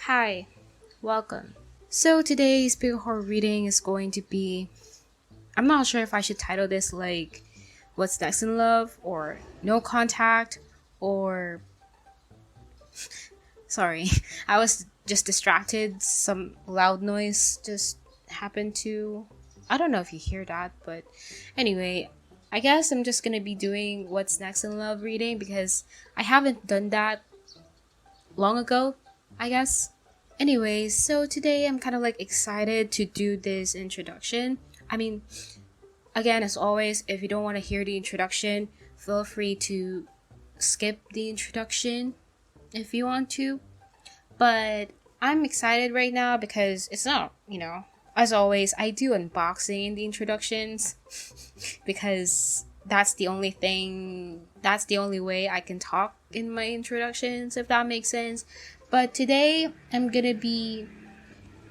Hi, welcome. So today's big horror reading is going to be, I'm not sure if I should title this like What's Next in Love or No Contact or sorry, I was just distracted. Some loud noise just happened to, I don't know if you hear that, but anyway, I guess I'm just going to be doing What's Next in Love reading because I haven't done that long ago, I guess. Anyways, so today I'm kind of like excited to do this introduction. I mean, again, as always, if you don't want to hear the introduction, feel free to skip the introduction if you want to. But I'm excited right now because it's not, as always, I do unboxing in the introductions because that's the only way I can talk in my introductions, if that makes sense. But today I'm gonna be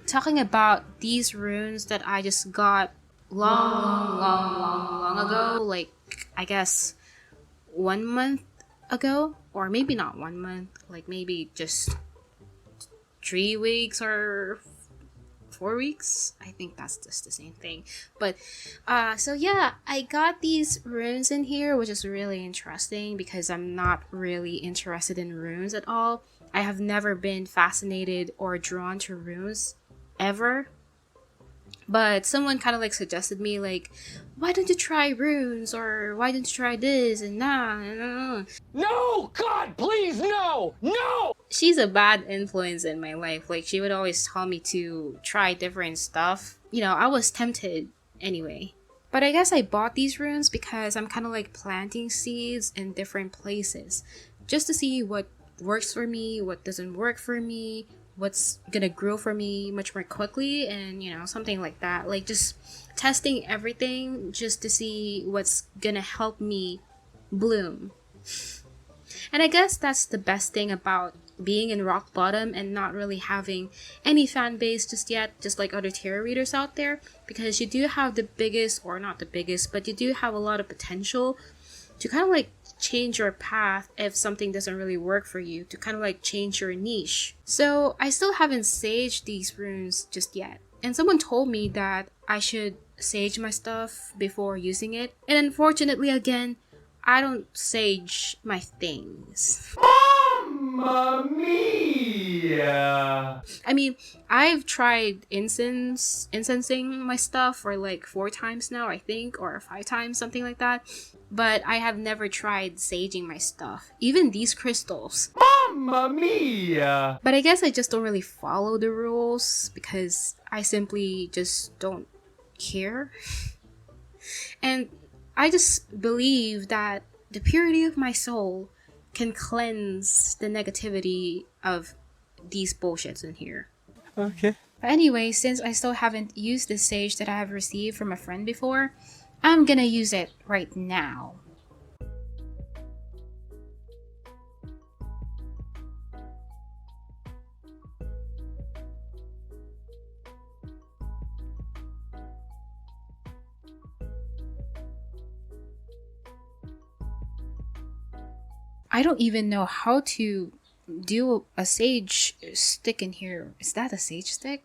talking about these runes that I just got long ago, like I guess 1 month ago, or maybe not 1 month, like maybe just 3 weeks or 4 weeks. I think that's just the same thing. But so yeah, I got these runes in here, which is really interesting because I'm not really interested in runes at all. I have never been fascinated or drawn to runes ever. But someone kind of like suggested me like, why don't you try runes or why don't you try this and that? No! God, please, no! No! She's a bad influence in my life. Like she would always tell me to try different stuff. I was tempted anyway. But I guess I bought these runes because I'm kind of like planting seeds in different places just to see what works for me, what doesn't work for me, what's gonna grow for me much more quickly, and something like that. Like just testing everything just to see what's gonna help me bloom. And I guess that's the best thing about being in rock bottom and not really having any fan base just yet, just like other tarot readers out there, because you do have the biggest, or not the biggest, but you do have a lot of potential to kind of like change your path if something doesn't really work for you, to kind of like change your niche. So I still haven't saged these runes just yet. And someone told me that I should sage my stuff before using it. And unfortunately, again, I don't sage my things. Mamma mia! I mean, I've tried incensing my stuff for like 4 times now, I think, or 5 times, something like that. But I have never tried saging my stuff, even these crystals. Mamma mia! But I guess I just don't really follow the rules because I simply just don't care. And I just believe that the purity of my soul can cleanse the negativity of these bullshits in here. Okay. But anyway, since I still haven't used this sage that I have received from a friend before, I'm gonna use it right now. I don't even know how to do a sage stick in here. Is that a sage stick?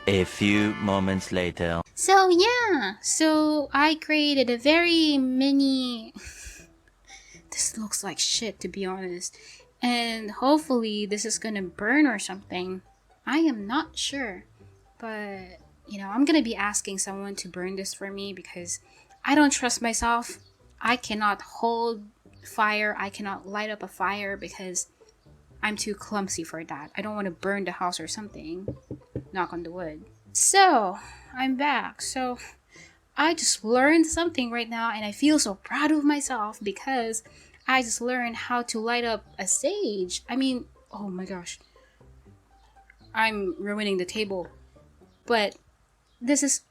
A few moments later. So I created a very mini. This looks like shit, to be honest. And hopefully this is gonna burn or something. I am not sure. But, I'm gonna be asking someone to burn this for me because I don't trust myself. I cannot hold fire. I cannot light up a fire because I'm too clumsy for that. I don't want to burn the house or something. Knock on the wood. So, I'm back. So, I just learned something right now, and I feel so proud of myself because I just learned how to light up a sage. I mean, oh my gosh. I'm ruining the table. But this is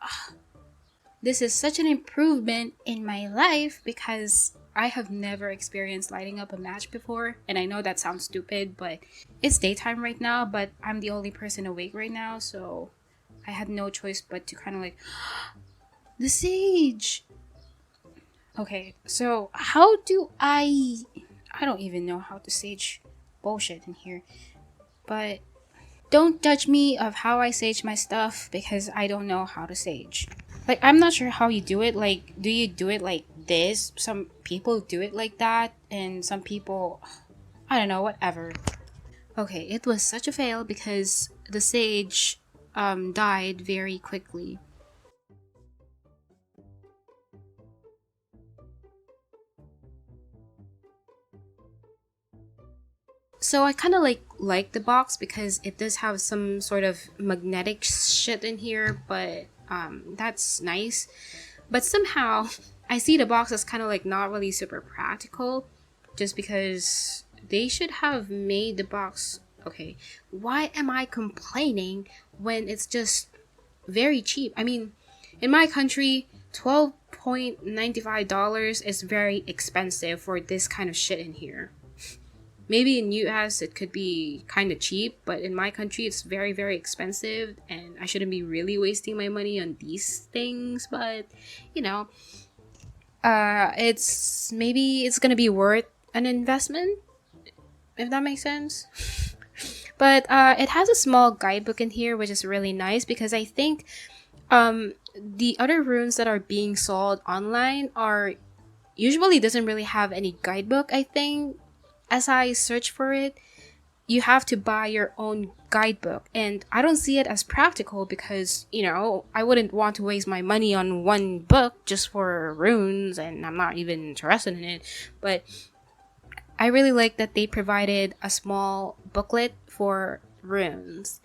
this is such an improvement in my life because I have never experienced lighting up a match before. And I know that sounds stupid, but it's daytime right now, but I'm the only person awake right now, so I had no choice but to kind of like, the sage! Okay, so how do I don't even know how to sage bullshit in here. But don't judge me of how I sage my stuff because I don't know how to sage. Like, I'm not sure how you do it. Like, do you do it like this? Some people do it like that, and some people, I don't know, whatever. Okay, it was such a fail because the sage died very quickly. So I kind of like the box because it does have some sort of magnetic shit in here, but that's nice. But somehow I see the box as kind of like not really super practical, just because they should have made the box. Okay, why am I complaining when it's just very cheap? I mean, in my country, $12.95 is very expensive for this kind of shit in here. Maybe in US it could be kind of cheap, but in my country it's very very expensive, and I shouldn't be really wasting my money on these things. But you know, it's gonna be worth an investment, if that makes sense. But it has a small guidebook in here, which is really nice because I think the other runes that are being sold online are usually doesn't really have any guidebook. I think as I search for it, you have to buy your own guidebook, and I don't see it as practical because, you know, I wouldn't want to waste my money on one book just for runes, and I'm not even interested in it. But I really like that they provided a small booklet for runes.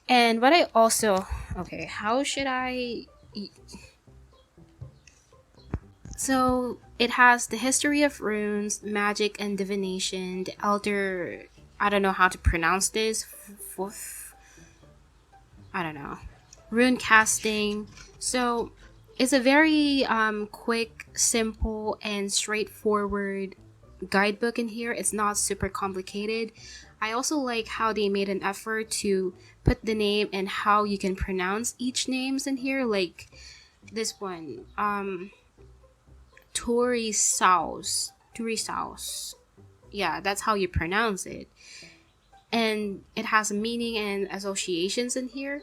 And what I also, okay, how should I, so it has the history of runes, magic and divination, the elder, I don't know how to pronounce this, I don't know, rune casting. So it's a very quick, simple, and straightforward guidebook in here. It's not super complicated. I also like how they made an effort to put the name and how you can pronounce each names in here. Like this one, Torisaus. Yeah, that's how you pronounce it. And it has meaning and associations in here.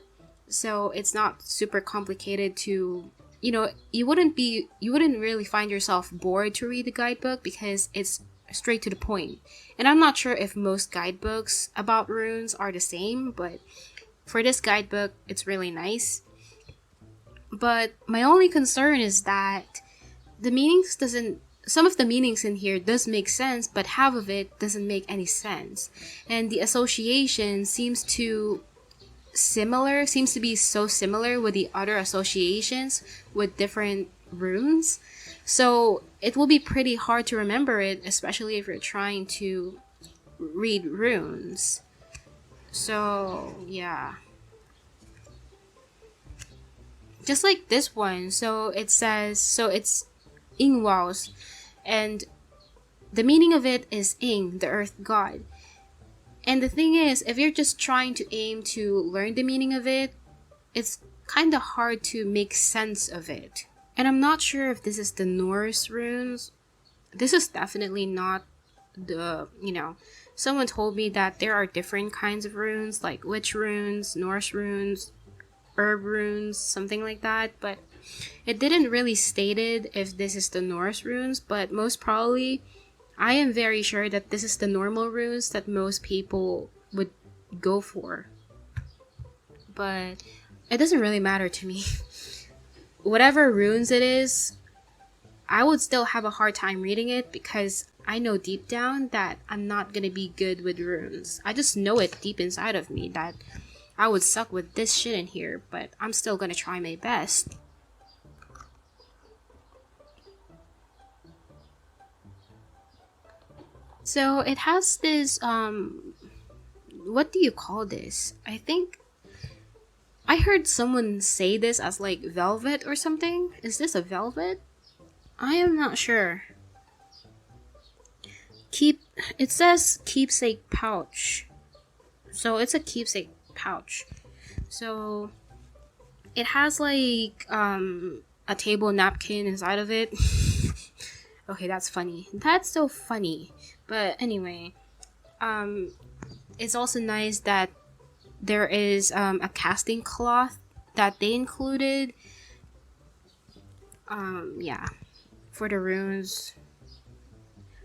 So it's not super complicated to, you know, you wouldn't really find yourself bored to read the guidebook because it's straight to the point. And I'm not sure if most guidebooks about runes are the same, but for this guidebook, it's really nice. But my only concern is that the meanings doesn't some of the meanings in here does make sense, but half of it doesn't make any sense. And the association seems to be so similar with the other associations with different runes. So it will be pretty hard to remember it, especially if you're trying to read runes. So yeah. Just like this one, so it's Ingwaus, and the meaning of it is Ing, the earth god. And the thing is, if you're just trying to aim to learn the meaning of it, it's kind of hard to make sense of it. And I'm not sure if this is the Norse runes. This is definitely not the, someone told me that there are different kinds of runes, like witch runes, Norse runes, herb runes, something like that, but it didn't really stated if this is the Norse runes, but most probably I am very sure that this is the normal runes that most people would go for. But it doesn't really matter to me. Whatever runes it is, I would still have a hard time reading it because I know deep down that I'm not gonna be good with runes. I just know it deep inside of me that I would suck with this shit in here, but I'm still gonna try my best. So it has this, what do you call this? I think I heard someone say this as like velvet or something. Is this a velvet? I am not sure. It says keepsake pouch. So it's a keepsake pouch. So it has like a table napkin inside of it. Okay, that's funny. That's so funny. But anyway, it's also nice that there is a casting cloth that they included. Yeah, for the runes.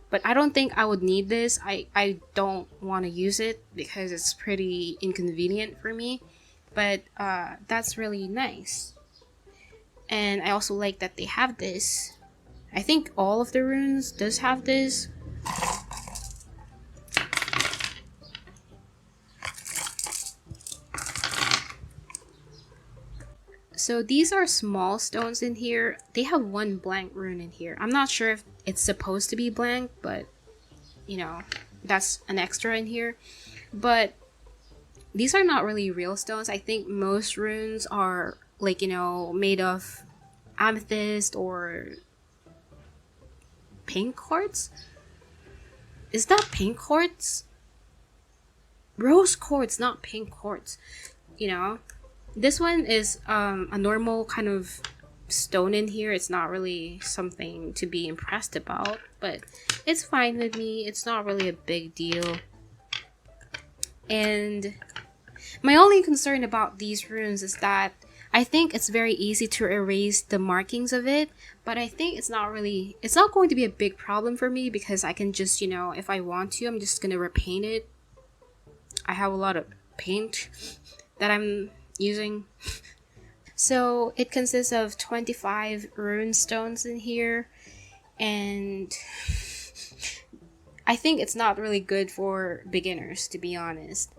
But I don't think I would need this. I don't want to use it because it's pretty inconvenient for me. But that's really nice. And I also like that they have this. I think all of the runes does have this. So these are small stones in here. They have one blank rune in here. I'm not sure if it's supposed to be blank, but you know, that's an extra in here. But these are not really real stones. I think most runes are like, you know, made of amethyst or pink quartz. Is that pink quartz? Rose quartz, not pink quartz. You know, this one is a normal kind of stone in here. It's not really something to be impressed about, but it's fine with me. It's not really a big deal. And my only concern about these runes is that I think it's very easy to erase the markings of it, but I think it's not going to be a big problem for me because I can just, you know, if I want to, I'm just gonna repaint it. I have a lot of paint that I'm using. So it consists of 25 rune stones in here, and I think it's not really good for beginners, to be honest.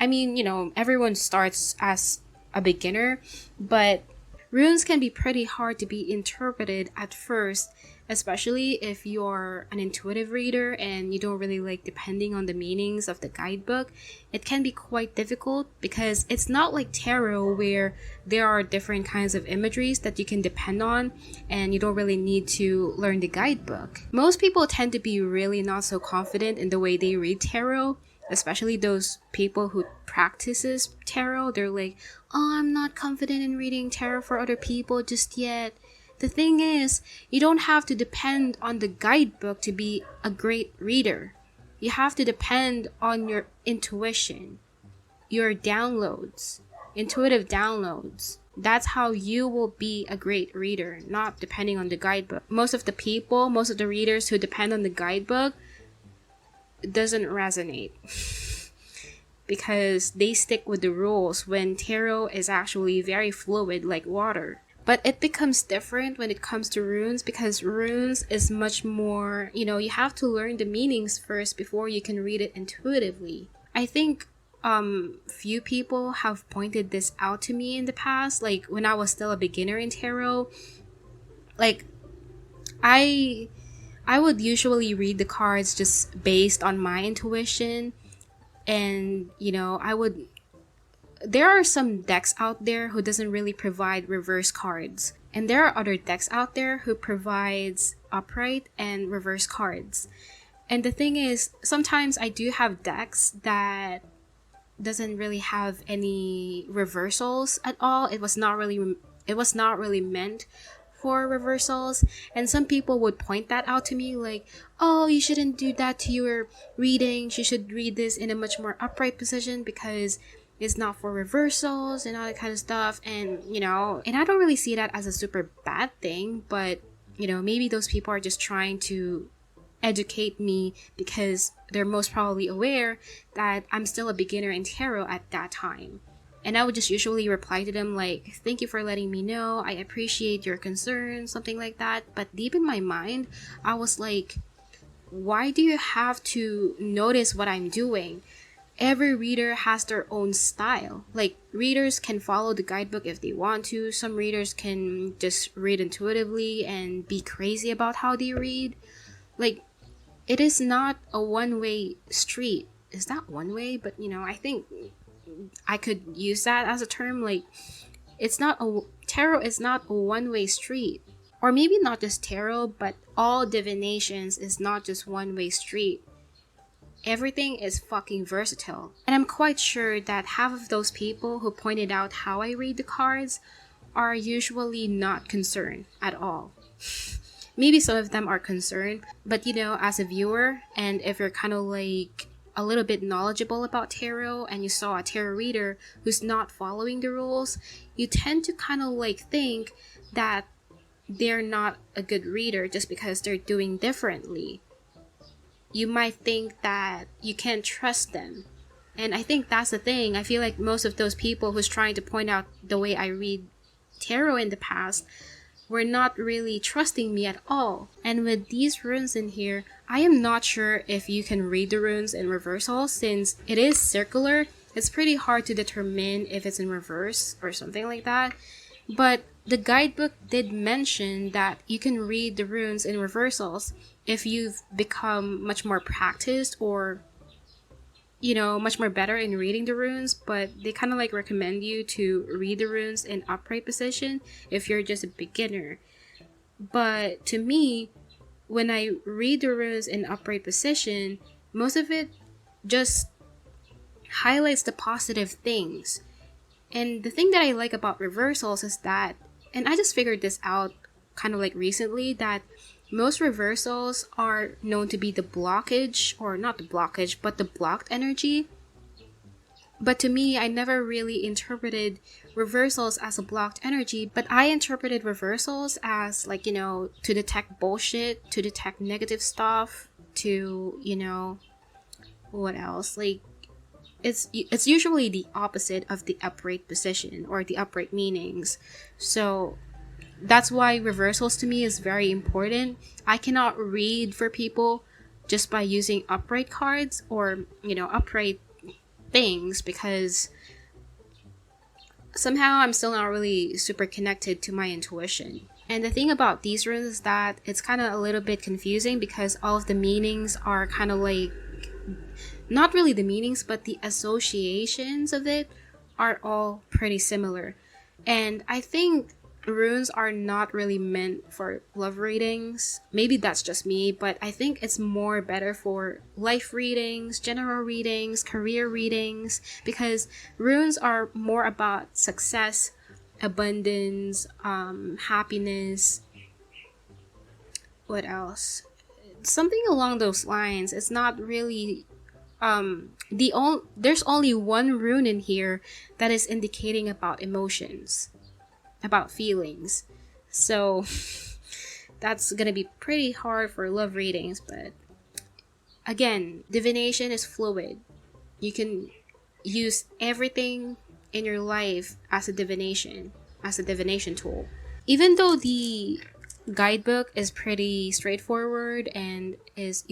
I mean, you know, everyone starts as a beginner, but runes can be pretty hard to be interpreted at first, especially if you're an intuitive reader and you don't really like depending on the meanings of the guidebook. It can be quite difficult because it's not like tarot where there are different kinds of imageries that you can depend on and you don't really need to learn the guidebook. Most people tend to be really not so confident in the way they read tarot, especially those people who practices tarot. They're like, oh, I'm not confident in reading tarot for other people just yet. The thing is, you don't have to depend on the guidebook to be a great reader. You have to depend on your intuition, your downloads, intuitive downloads. That's how you will be a great reader, not depending on the guidebook. Most of the readers who depend on the guidebook doesn't resonate because they stick with the rules when tarot is actually very fluid like water. But it becomes different when it comes to runes because runes is much more, you know, you have to learn the meanings first before you can read it intuitively. I think few people have pointed this out to me in the past, like when I was still a beginner in tarot. Like I would usually read the cards just based on my intuition, and you know, there are some decks out there who doesn't really provide reverse cards, and there are other decks out there who provides upright and reverse cards. And the thing is, sometimes I do have decks that doesn't really have any reversals at all. It was not really meant for reversals, and some people would point that out to me like, oh, you shouldn't do that to your readings. You should read this in a much more upright position because it's not for reversals and all that kind of stuff. And you know, and I don't really see that as a super bad thing, but you know, maybe those people are just trying to educate me because they're most probably aware that I'm still a beginner in tarot at that time. And I would just usually reply to them like, thank you for letting me know, I appreciate your concern, something like that. But deep in my mind, I was like, why do you have to notice what I'm doing? every reader has their own style. Like, readers can follow the guidebook if they want to. Some readers can just read intuitively and be crazy about how they read. Like, it is not a one-way street. Is that one way? But I think I could use that as a term. Like, tarot is not a one-way street. Or maybe not just tarot, but all divinations is not just one-way street. Everything is fucking versatile. And I'm quite sure that half of those people who pointed out how I read the cards are usually not concerned at all. Maybe some of them are concerned, but as a viewer, and if you're kind of like a little bit knowledgeable about tarot and you saw a tarot reader who's not following the rules, you tend to kind of like think that they're not a good reader just because they're doing differently. You might think that you can't trust them. And I think that's the thing. I feel like most of those people who's trying to point out the way I read tarot in the past were not really trusting me at all. And with these runes in here, I am not sure if you can read the runes in reversal. Since it is circular, it's pretty hard to determine if it's in reverse or something like that. But the guidebook did mention that you can read the runes in reversals if you've become much more practiced or much more better in reading the runes. But they kind of like recommend you to read the runes in upright position if you're just a beginner. But to me, when I read the runes in upright position, most of it just highlights the positive things. And the thing that I like about reversals is that, and I just figured this out kind of like recently, that most reversals are known to be the blockage, or not the blockage, but the blocked energy. But to me, I never really interpreted reversals as a blocked energy, but I interpreted reversals as like, to detect bullshit, to detect negative stuff, to, what else? Like, it's usually the opposite of the upright position or the upright meanings. So that's why reversals to me is very important. I cannot read for people just by using upright cards or, upright things, because somehow I'm still not really super connected to my intuition. And the thing about these runes is that it's kind of a little bit confusing because all of the meanings are kind of like, not really the meanings, but the associations of it are all pretty similar. And I think runes are not really meant for love readings. Maybe that's just me, but I think it's more better for life readings, general readings, career readings, because runes are more about success, abundance, happiness. What else? Something along those lines. It's not really there's only one rune in here that is indicating about emotions, about feelings. So that's gonna be pretty hard for love readings. But again, divination is fluid. You can use everything in your life as a divination tool. Even though the guidebook is pretty straightforward and is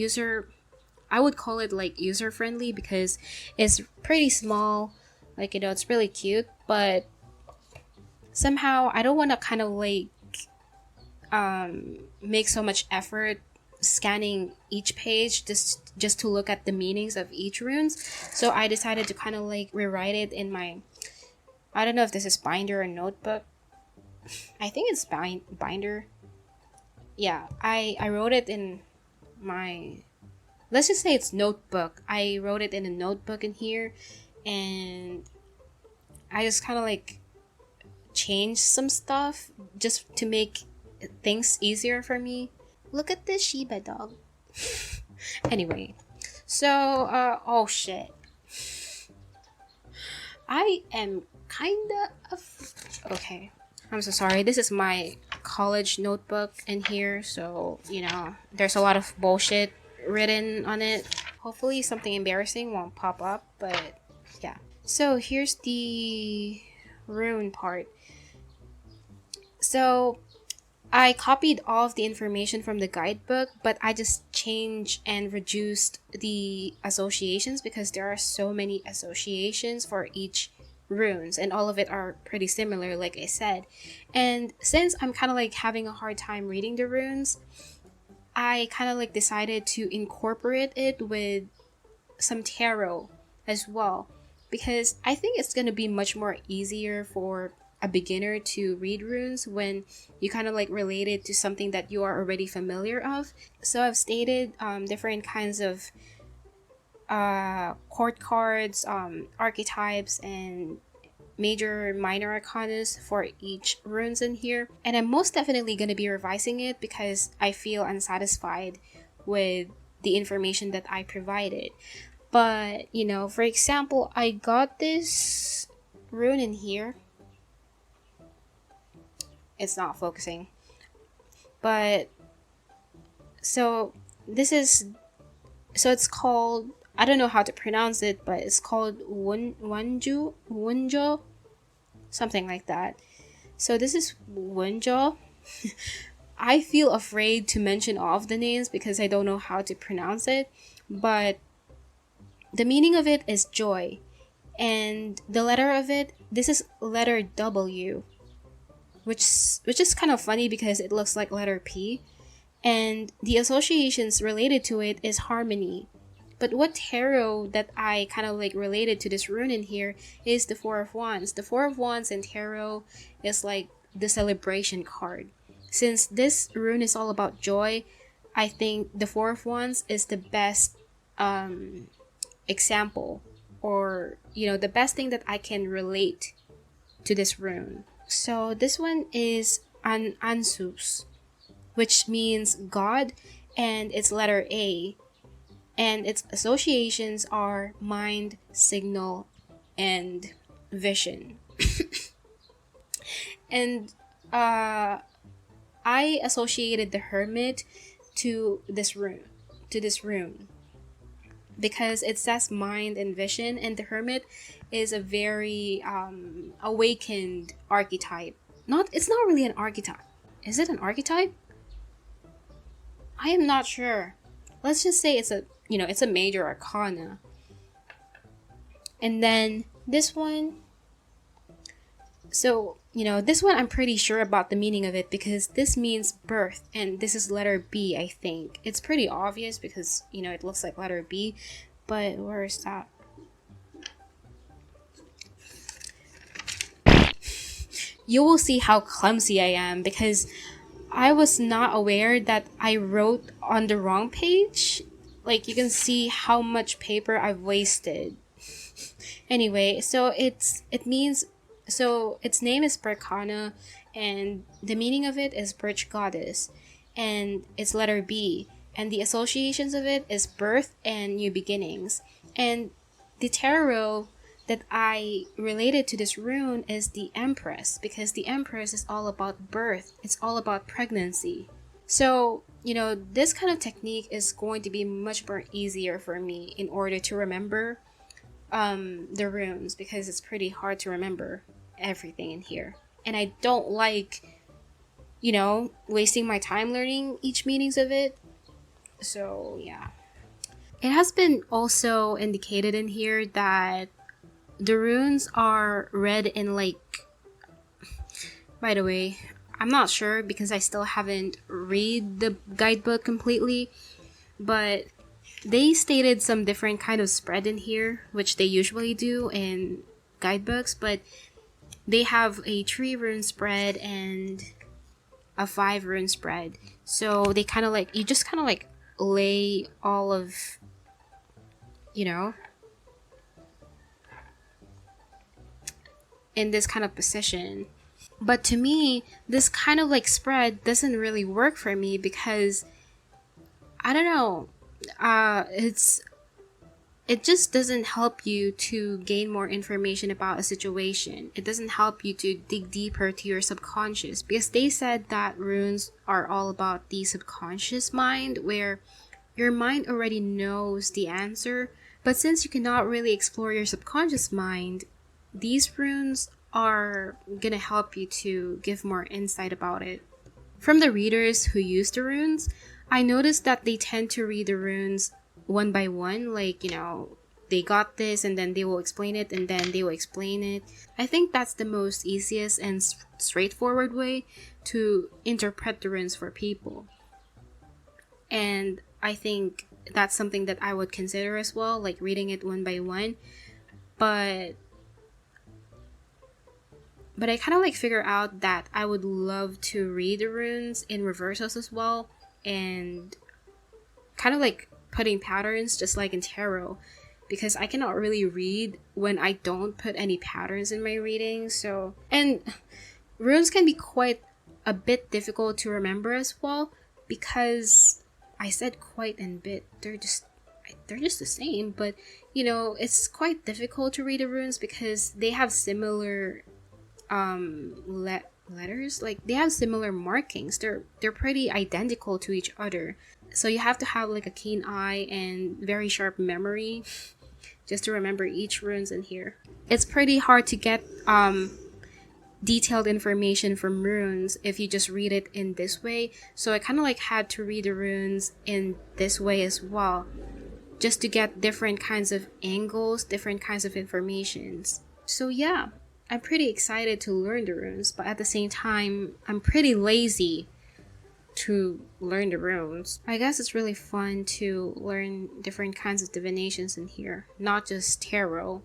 I would call it like user friendly because it's pretty small, like it's really cute, but somehow I don't want to kind of like make so much effort scanning each page just to look at the meanings of each runes. So I decided to kind of like rewrite it in my, I don't know if this is binder or notebook. I think it's binder. Yeah, I wrote it in my, let's just say it's notebook. I wrote it in a notebook in here, and I just kind of like changed some stuff just to make things easier for me. Look at this Shiba dog. Anyway, so oh shit, I am kinda okay. I'm so sorry. This is my college notebook in here, so there's a lot of bullshit written on it. Hopefully something embarrassing won't pop up, but yeah. So here's the rune part. So I copied all of the information from the guidebook, but I just changed and reduced the associations because there are so many associations for each runes and all of it are pretty similar like I said. And since I'm kind of like having a hard time reading the runes, I kind of like decided to incorporate it with some tarot as well because I think it's going to be much more easier for a beginner to read runes when you kind of like relate it to something that you are already familiar of. So I've stated different kinds of court cards, archetypes, and major minor arcanas for each runes in here, and I'm most definitely going to be revising it because I feel unsatisfied with the information that I provided. But you know, for example, I got this rune in here. It's not focusing, but so this is, so it's called, I don't know how to pronounce it, but it's called Wunjo, something like that. So this is Wunjo. I feel afraid to mention all of the names because I don't know how to pronounce it, but the meaning of it is joy, and the letter of it, this is letter W, which is kind of funny because it looks like letter P, and the associations related to it is harmony. But what tarot that I kind of like related to this rune in here is the Four of Wands. The Four of Wands in tarot is like the celebration card. Since this rune is all about joy, I think the Four of Wands is the best example, or you know, the best thing that I can relate to this rune. So this one is Ansus, which means God, and it's letter A. And its associations are mind, signal, and vision. And I associated the Hermit to this rune, because it says mind and vision, and the Hermit is a very awakened archetype. It's not really an archetype. Is it an archetype? I am not sure. Let's just say it's a major arcana. And then this one, so this one I'm pretty sure about the meaning of it because this means birth, and this is letter B. I think it's pretty obvious because it looks like letter B, but where is that? You will see how clumsy I am because I was not aware that I wrote on the wrong page. Like, you can see how much paper I've wasted. Anyway, so its name is Berkana, and the meaning of it is birch goddess, and it's letter B, and the associations of it is birth and new beginnings. And the tarot that I related to this rune is the Empress, because the Empress is all about birth. It's all about pregnancy. So, this kind of technique is going to be much more easier for me in order to remember the runes, because it's pretty hard to remember everything in here. And I don't like, wasting my time learning each meanings of it. So, yeah. It has been also indicated in here that the runes are read in by the way, I'm not sure because I still haven't read the guidebook completely, but they stated some different kind of spread in here, which they usually do in guidebooks, but they have a 3 rune spread and a 5 rune spread. So they kind of you just kind of lay all of, in this kind of position. But to me, this kind of spread doesn't really work for me because I don't know, it just doesn't help you to gain more information about a situation. It doesn't help you to dig deeper to your subconscious, because they said that runes are all about the subconscious mind, where your mind already knows the answer. But since you cannot really explore your subconscious mind, these runes are gonna help you to give more insight about it. From the readers who use the runes, I noticed that they tend to read the runes one by one, like, they got this and then they will explain it and then they will explain it. I think that's the most easiest and straightforward way to interpret the runes for people. And I think that's something that I would consider as well, like reading it one by one. But I kind of like figure out that I would love to read the runes in reversals as well, and kind of like putting patterns just like in tarot, because I cannot really read when I don't put any patterns in my reading. So, and runes can be quite a bit difficult to remember as well, because I said quite and bit, they're just the same, but it's quite difficult to read the runes because they have similar letters, like they have similar markings. They're pretty identical to each other, so you have to have like a keen eye and very sharp memory just to remember each runes in here. It's pretty hard to get detailed information from runes if you just read it in this way, so I kind of like had to read the runes in this way as well, just to get different kinds of angles, different kinds of informations. So yeah, I'm pretty excited to learn the runes, but at the same time, I'm pretty lazy to learn the runes. I guess it's really fun to learn different kinds of divinations in here, not just tarot,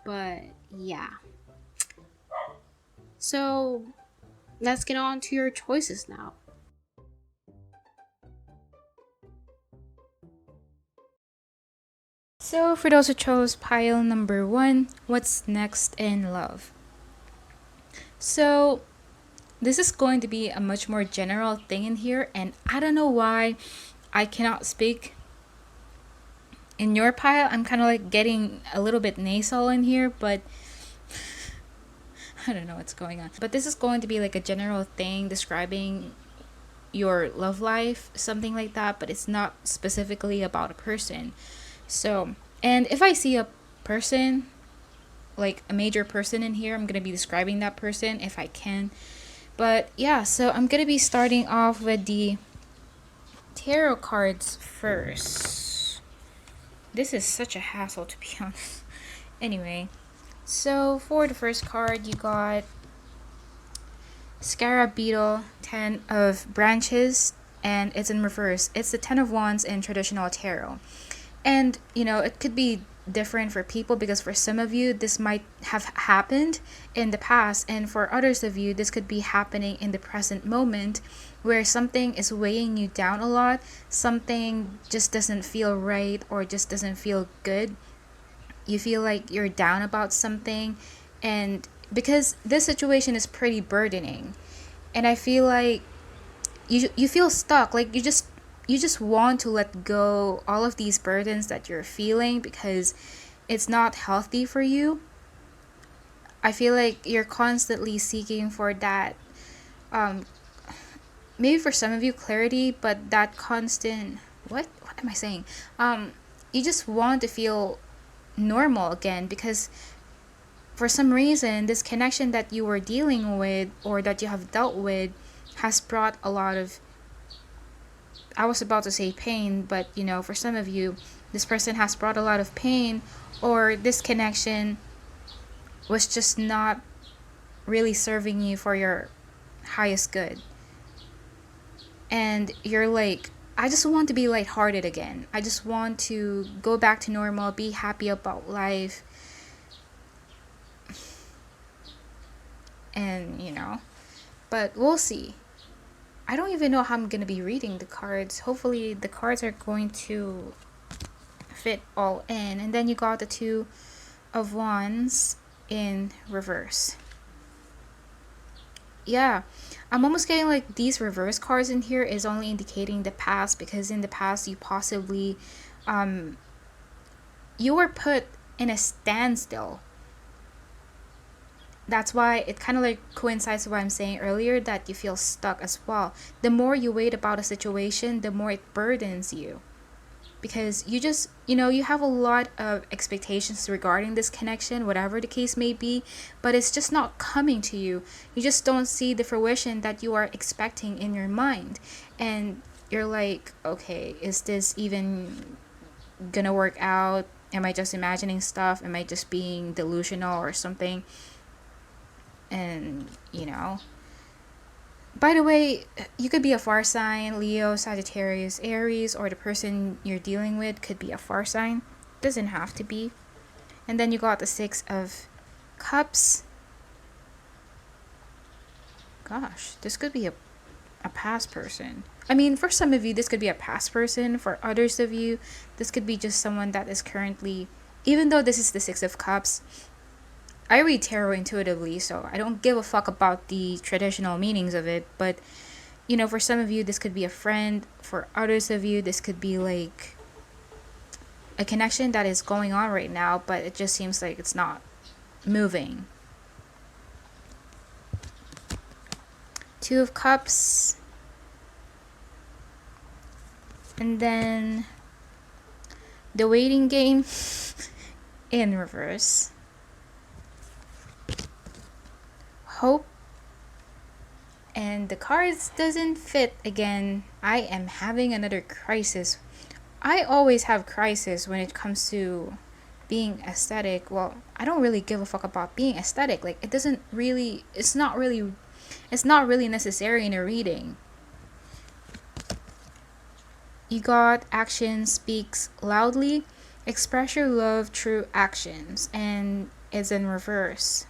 but yeah. So let's get on to your choices now. So for those who chose pile number 1, what's next in love? So this is going to be a much more general thing in here, and I don't know why I cannot speak in your pile. I'm kind of like getting a little bit nasal in here, but I don't know what's going on. But this is going to be like a general thing describing your love life, something like that, but it's not specifically about a person. So, and if I see a person, like a major person in here, I'm going to be describing that person if I can. But yeah, so I'm going to be starting off with the tarot cards first. This is such a hassle, to be honest. Anyway, so for the first card, you got Scarab Beetle, 10 of Branches, and it's in reverse. It's the 10 of Wands in traditional tarot. And, it could be different for people, because for some of you, this might have happened in the past, and for others of you, this could be happening in the present moment, where something is weighing you down a lot, something just doesn't feel right or just doesn't feel good. You feel like you're down about something, and because this situation is pretty burdening, and I feel like you feel stuck, like you just want to let go all of these burdens that you're feeling, because it's not healthy for you. I feel like you're constantly seeking for that, maybe for some of you clarity, but that constant, what am I saying? You just want to feel normal again, because for some reason this connection that you were dealing with or that you have dealt with has brought a lot of, I was about to say pain, but for some of you, this person has brought a lot of pain, or this connection was just not really serving you for your highest good. And you're like, I just want to be lighthearted again. I just want to go back to normal, be happy about life. And, but we'll see. I don't even know how I'm going to be reading the cards. Hopefully the cards are going to fit all in. And then you got the 2 of Wands in reverse. Yeah, I'm almost getting like these reverse cards in here is only indicating the past, because in the past you possibly you were put in a standstill. That's why it kind of like coincides with what I'm saying earlier, that you feel stuck as well. The more you wait about a situation, the more it burdens you. because you just, you have a lot of expectations regarding this connection, whatever the case may be, but it's just not coming to you. You just don't see the fruition that you are expecting in your mind. And you're like, okay, is this even gonna work out? Am I just imagining stuff? Am I just being delusional or something? And, by the way, you could be a fire sign, Leo, Sagittarius, Aries, or the person you're dealing with could be a fire sign. Doesn't have to be. And then you got the Six of Cups. Gosh, this could be a past person. I mean, for some of you, this could be a past person. For others of you, this could be just someone that is currently, even though this is the Six of Cups, I read tarot intuitively, so I don't give a fuck about the traditional meanings of it. But, for some of you, this could be a friend. For others of you, this could be like a connection that is going on right now, but it just seems like it's not moving. Two of Cups. And then the waiting game in reverse. Hope. And the cards doesn't fit again. I am having another crisis. I always have crisis when it comes to being aesthetic. Well, I don't really give a fuck about being aesthetic. Like, it's not really necessary in a reading. You got action speaks loudly. Express your love through actions. And it's in reverse.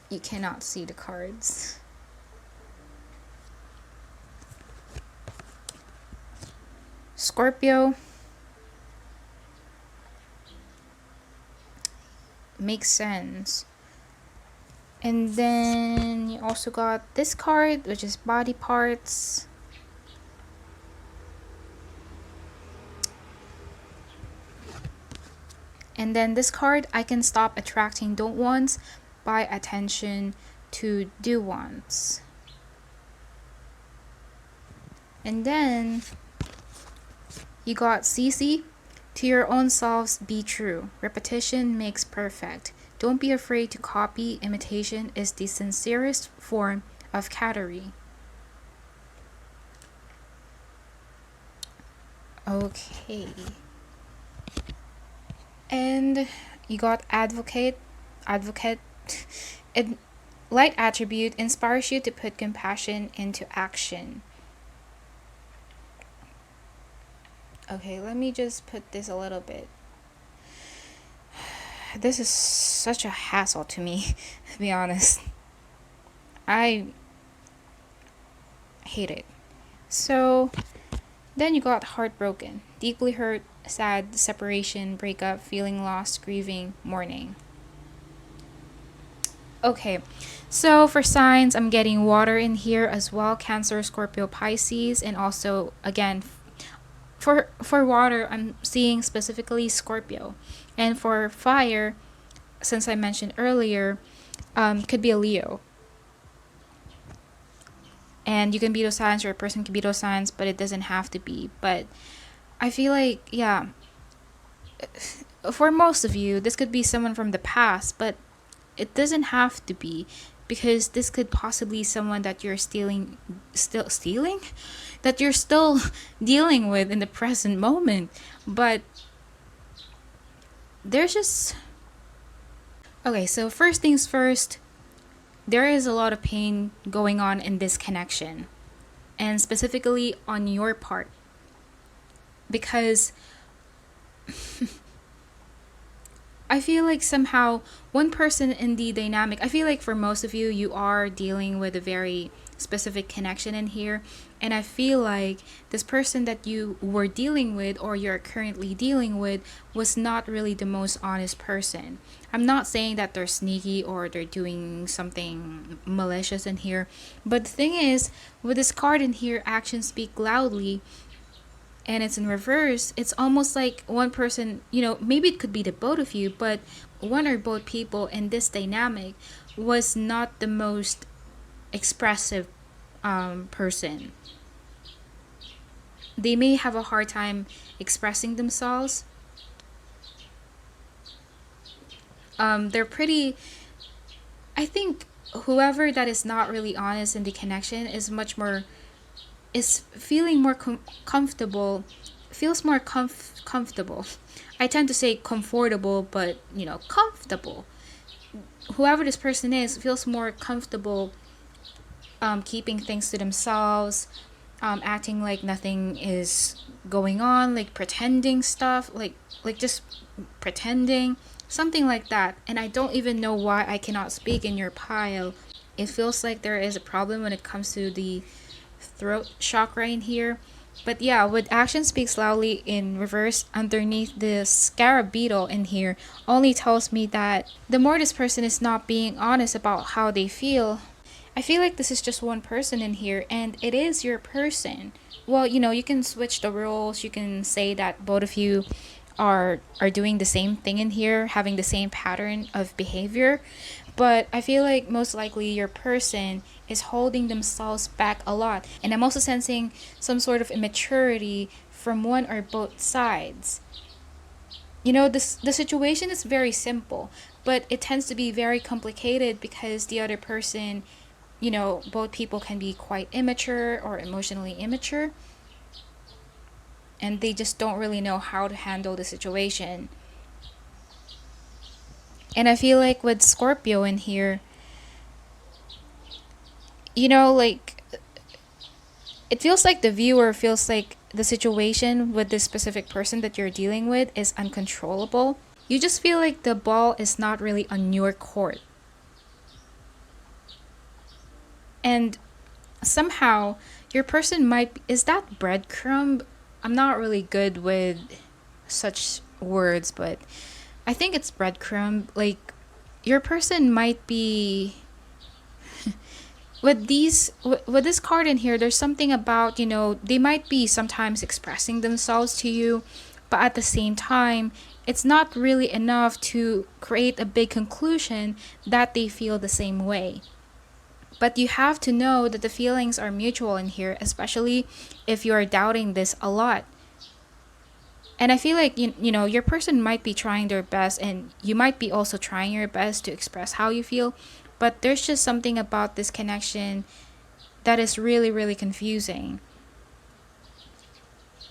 You cannot see the cards. Scorpio. Makes sense. And then you also got this card, which is body parts. And then this card, I can stop attracting don't wants by attention to do wants. And then you got CC. To your own selves, be true. Repetition makes perfect. Don't be afraid to copy. Imitation is the sincerest form of flattery. Okay. And you got advocate. A light attribute inspires you to put compassion into action. Okay, let me just put this a little bit. This is such a hassle to me, to be honest. I hate it. So, then you got heartbroken, deeply hurt, sad, separation, breakup, feeling lost, grieving, mourning. Okay, so for signs, I'm getting water in here as well. Cancer, Scorpio, Pisces, and also, again, for water, I'm seeing specifically Scorpio. And for fire, since I mentioned earlier, could be a Leo. And you can be those signs, or a person can be those signs, but it doesn't have to be. But I feel like, yeah, for most of you, this could be someone from the past, but it doesn't have to be, because this could possibly be someone that you're stealing, that you're still dealing with in the present moment. But there's just, okay, so first things first, there is a lot of pain going on in this connection, and specifically on your part, because I feel like somehow one person in the dynamic, I feel like for most of you, you are dealing with a very specific connection in here. And I feel like this person that you were dealing with, or you're currently dealing with, was not really the most honest person. I'm not saying that they're sneaky or they're doing something malicious in here. But the thing is, with this card in here, actions speak loudly, and it's in reverse, it's almost like one person, maybe it could be the both of you, but one or both people in this dynamic was not the most expressive person. they may have a hard time expressing themselves. They're pretty, I think whoever that is not really honest in the connection is much more, is feeling more comfortable, feels more comfortable. I tend to say comfortable, but comfortable. Whoever this person is feels more comfortable keeping things to themselves, acting like nothing is going on, like pretending stuff, like just pretending, something like that. And I don't even know why I cannot speak in your pile. It feels like there is a problem when it comes to the throat chakra in here. But yeah, with action speaks loudly in reverse underneath the scarab beetle in here only tells me that the more this person is not being honest about how they feel. I feel like this is just one person in here, and it is your person. Well, you can switch the roles. You can say that both of you are doing the same thing in here, having the same pattern of behavior. But I feel like most likely your person is holding themselves back a lot. And I'm also sensing some sort of immaturity from one or both sides. The situation is very simple, but it tends to be very complicated because the other person, both people can be quite immature or emotionally immature. And they just don't really know how to handle the situation. And I feel like with Scorpio in here, like, it feels like the viewer feels like the situation with this specific person that you're dealing with is uncontrollable. You just feel like the ball is not really on your court. And somehow your person might, is that breadcrumb? I'm not really good with such words, but I think it's breadcrumb. Like, your person might be with this card in here, there's something about, they might be sometimes expressing themselves to you, but at the same time, it's not really enough to create a big conclusion that they feel the same way. But you have to know that the feelings are mutual in here, especially if you are doubting this a lot. And I feel like, your person might be trying their best, and you might be also trying your best to express how you feel. But there's just something about this connection that is really, really confusing.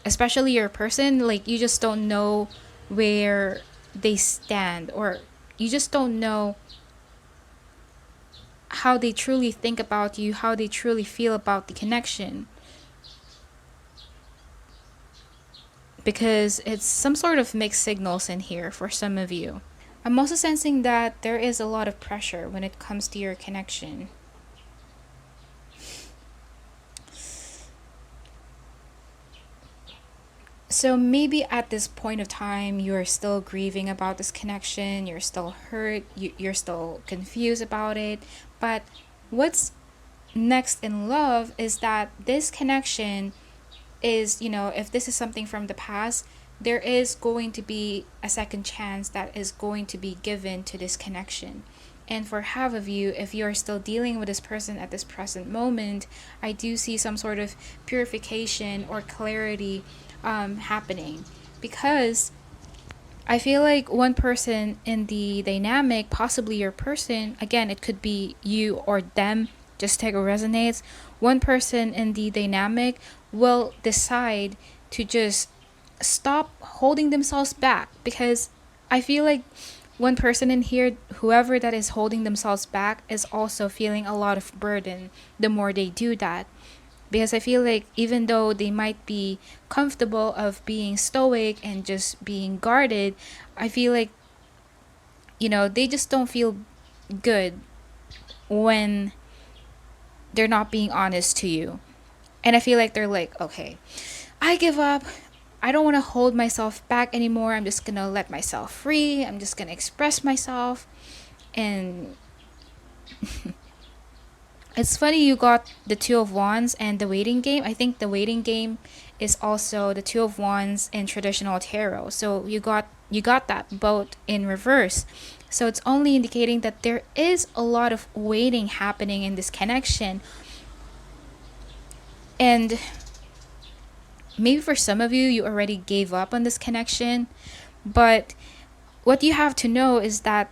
Especially your person, like, you just don't know where they stand, or you just don't know how they truly think about you, how they truly feel about the connection. Because it's some sort of mixed signals in here for some of you. I'm also sensing that there is a lot of pressure when it comes to your connection. So maybe at this point of time, you're still grieving about this connection, you're still hurt, you're still confused about it. But what's next in love is that this connection is, if this is something from the past, there is going to be a second chance that is going to be given to this connection. And for half of you, if you're still dealing with this person at this present moment, I do see some sort of purification or clarity happening. Because I feel like one person in the dynamic, possibly your person, again, it could be you or them, just take what resonates. One person in the dynamic will decide to just stop holding themselves back, because I feel like one person in here, whoever that is holding themselves back, is also feeling a lot of burden the more they do that. Because I feel like even though they might be comfortable of being stoic and just being guarded, I feel like, they just don't feel good when they're not being honest to you. And I feel like they're like, okay, I give up. I don't want to hold myself back anymore. I'm just going to let myself free. I'm just going to express myself. And it's funny you got the Two of Wands and the Waiting Game. I think the Waiting Game is also the Two of Wands in traditional tarot. So you got that both in reverse. So it's only indicating that there is a lot of waiting happening in this connection. And maybe for some of you, you already gave up on this connection, but what you have to know is that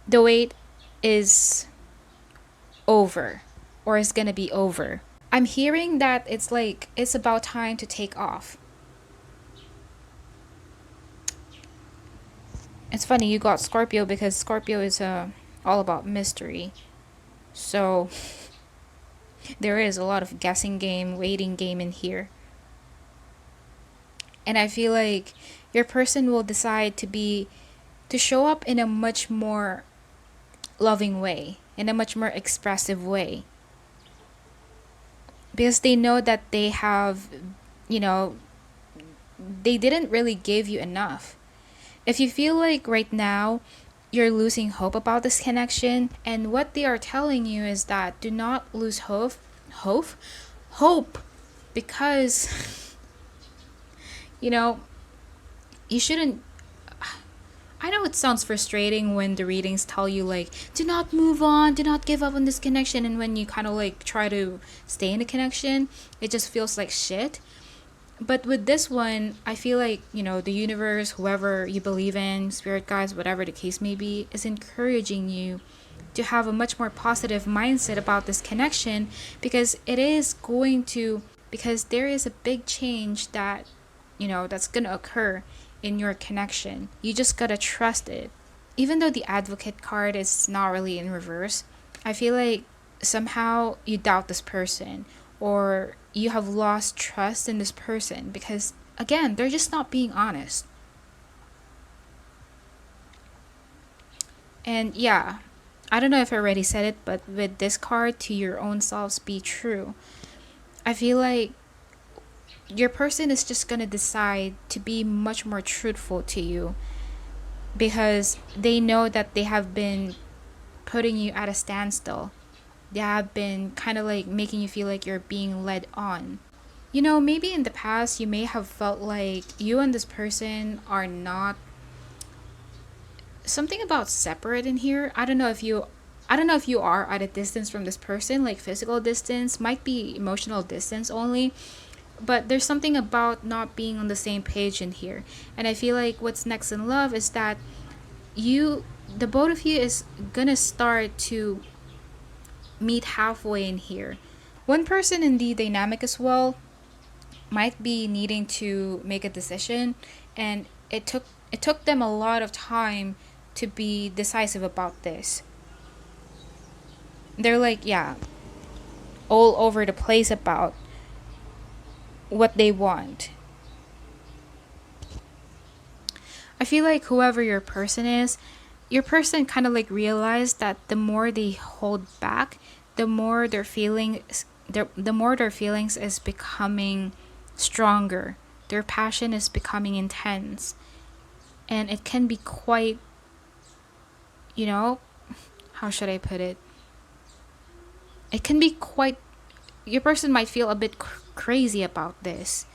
the wait is over, or is gonna be over. I'm hearing that it's like it's about time to take off. It's funny you got Scorpio because Scorpio is all about mystery. So there is a lot of guessing game, waiting game in here. And I feel like your person will decide to show up in a much more loving way, in a much more expressive way. Because they know that they have, you know, they didn't really give you enough. If you feel like right now you're losing hope about this connection, and what they are telling you is that do not lose hope, because you know, you shouldn't. I know it sounds frustrating when the readings tell you like do not move on, do not give up on this connection, and when you kind of like try to stay in the connection, it just feels like shit. But with this one, I feel like, you know, the universe, whoever you believe in, spirit guides, whatever the case may be, is encouraging you to have a much more positive mindset about this connection, because it is going to, because there is a big change that, you know, that's going to occur in your connection. You just got to trust it. Even though the advocate card is not really in reverse, I feel like somehow you doubt this person, or you have lost trust in this person because, again, they're just not being honest. And yeah, I don't know if I already said it, but with this card, to your own selves be true. I feel like your person is just gonna decide to be much more truthful to you because they know that they have been putting you at a standstill. They have been kind of like making you feel like you're being led on. You know, maybe in the past you may have felt like you and this person are not, something about separate in here. I don't know if you are at a distance from this person, like physical distance, might be emotional distance only, but there's something about not being on the same page in here. And I feel like what's next in love is that the both of you is gonna start to meet halfway in here. One person in the dynamic as well might be needing to make a decision, and it took them a lot of time to be decisive about this. They're like, yeah, all over the place about what they want. I feel like whoever your person is, your person kind of like realized that the more they hold back, the more their feelings is becoming stronger. Their passion is becoming intense. And it can be quite, you know, how should I put it? It can be quite, your person might feel a bit crazy about this.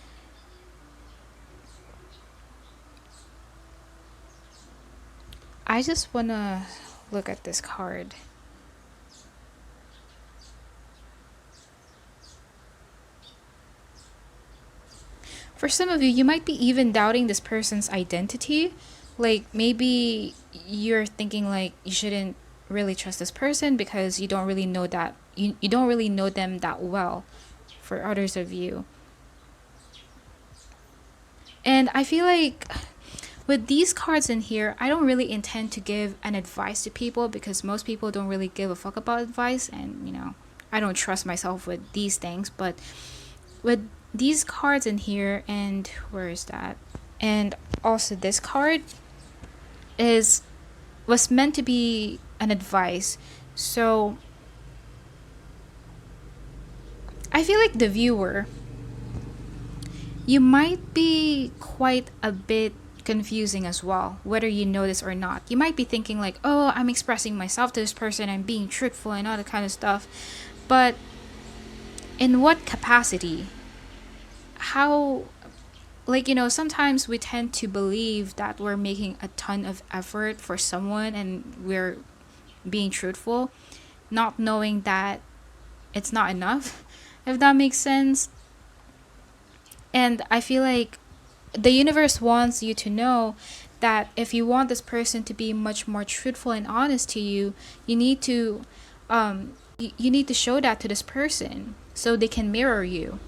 I just want to look at this card. For some of you, you might be even doubting this person's identity. Like maybe you're thinking like you shouldn't really trust this person because you don't really know that you don't really know them that well, for others of you. And I feel like with these cards in here, I don't really intend to give an advice to people because most people don't really give a fuck about advice, and you know, I don't trust myself with these things. But with these cards in here, and where is that? And also this card was meant to be an advice. So I feel like the viewer, you might be quite a bit confusing as well, whether you know this or not. You might be thinking like, oh, I'm expressing myself to this person, I'm being truthful and all that kind of stuff, but in what capacity? How, like, you know, sometimes we tend to believe that we're making a ton of effort for someone and we're being truthful, not knowing that it's not enough, if that makes sense. And I feel like the universe wants you to know that if you want this person to be much more truthful and honest to you, you need to you need to show that to this person so they can mirror you.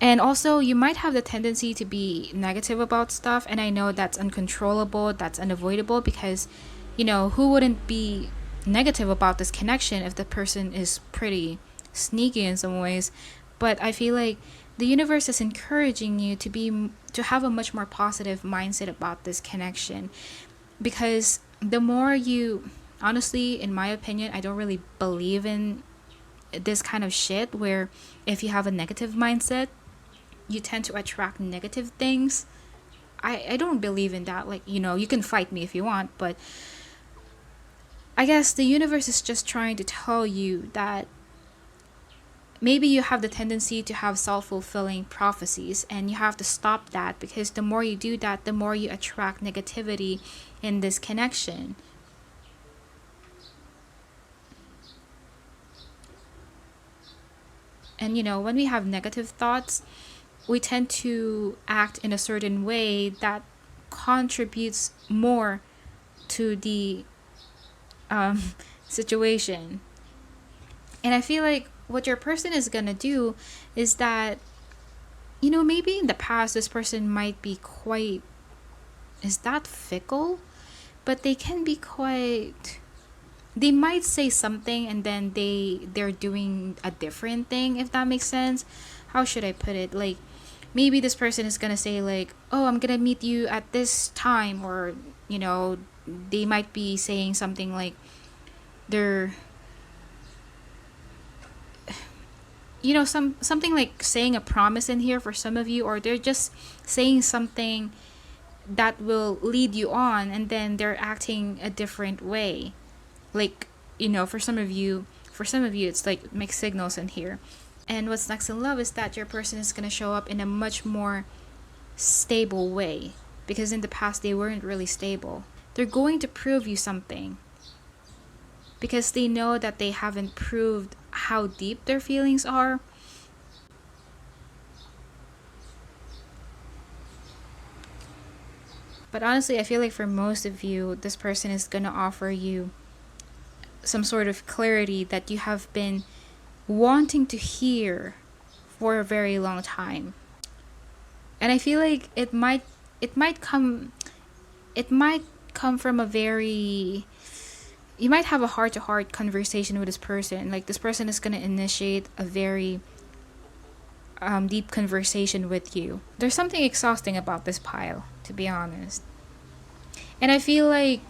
And also, you might have the tendency to be negative about stuff, and I know that's uncontrollable, that's unavoidable, because, who wouldn't be negative about this connection if the person is pretty sneaky in some ways? But I feel like the universe is encouraging you to have a much more positive mindset about this connection, because the more you, honestly, in my opinion, I don't really believe in this kind of shit where if you have a negative mindset, you tend to attract negative things. I don't believe in that. Like, you can fight me if you want, but I guess the universe is just trying to tell you that maybe you have the tendency to have self-fulfilling prophecies, and you have to stop that, because the more you do that, the more you attract negativity in this connection. And when we have negative thoughts, we tend to act in a certain way that contributes more to the situation. And I feel like what your person is gonna do is that, maybe in the past this person might be quite, is that fickle? But they can be quite, they might say something and then they're doing a different thing, if that makes sense. How should I put it? Like, maybe this person is gonna say like, oh, I'm gonna meet you at this time, or they might be saying something like they're something like saying a promise in here for some of you, or they're just saying something that will lead you on, and then they're acting a different way. Like, for some of you it's like mixed signals in here. And what's next in love is that your person is going to show up in a much more stable way, because in the past they weren't really stable. They're going to prove you something, because they know that they haven't proved how deep their feelings are. But honestly, I feel like for most of you, this person is going to offer you some sort of clarity that you have been wanting to hear for a very long time. And I feel like it might come from a very, you might have a heart-to-heart conversation with this person. Like, this person is going to initiate a very deep conversation with you. There's something exhausting about this pile, to be honest. And I feel like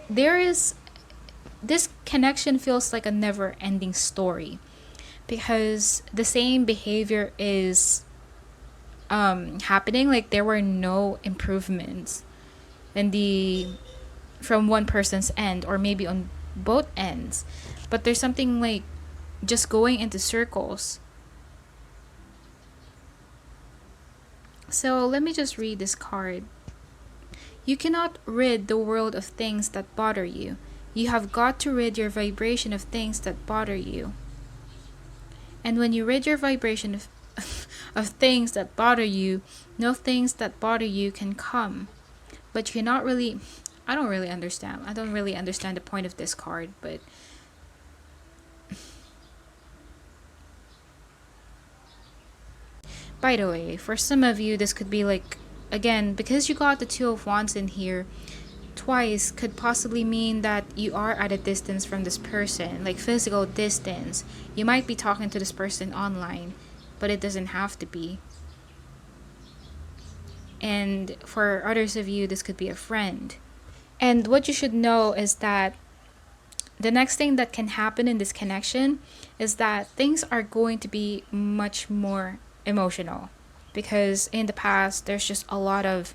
this connection feels like a never-ending story, because the same behavior is happening. Like, there were no improvements from one person's end, or maybe on both ends, but there's something like just going into circles. So let me just read this card. You cannot rid the world of things that bother you. You have got to rid your vibration of things that bother you. And when you rid your vibration of things that bother you, no things that bother you can come. But you cannot really, I don't really understand the point of this card, but by the way, for some of you, this could be like, again, because you got the Two of Wands in here twice, could possibly mean that you are at a distance from this person, like physical distance. You might be talking to this person online, but it doesn't have to be. And for others of you, this could be a friend. And what you should know is that the next thing that can happen in this connection is that things are going to be much more emotional, because in the past there's just a lot of,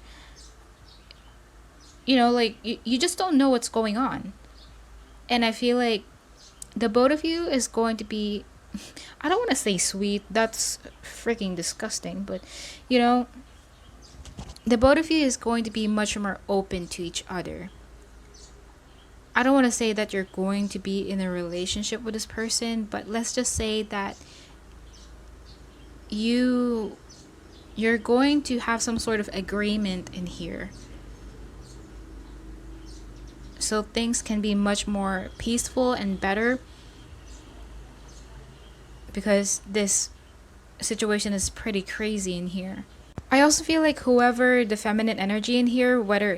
like you just don't know what's going on. And I feel like the both of you is going to be, I don't want to say sweet, that's freaking disgusting, but the both of you is going to be much more open to each other. I don't want to say that you're going to be in a relationship with this person, but let's just say that you're going to have some sort of agreement in here, so things can be much more peaceful and better, because this situation is pretty crazy in here. I also feel like whoever the feminine energy in here, whether,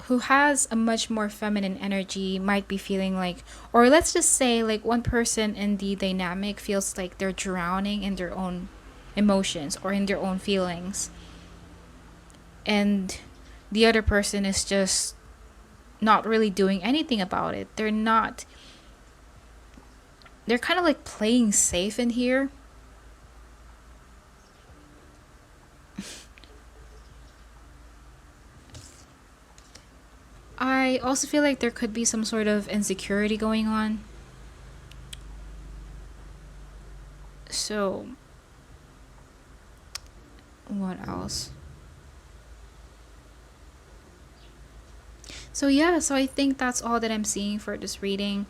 who has a much more feminine energy, might be feeling like, or let's just say like one person in the dynamic feels like they're drowning in their own emotions or in their own feelings, and the other person is just not really doing anything about it. They're kind of like playing safe in here. I also feel like there could be some sort of insecurity going on. So, what else? So yeah, so I think that's all that I'm seeing for this reading.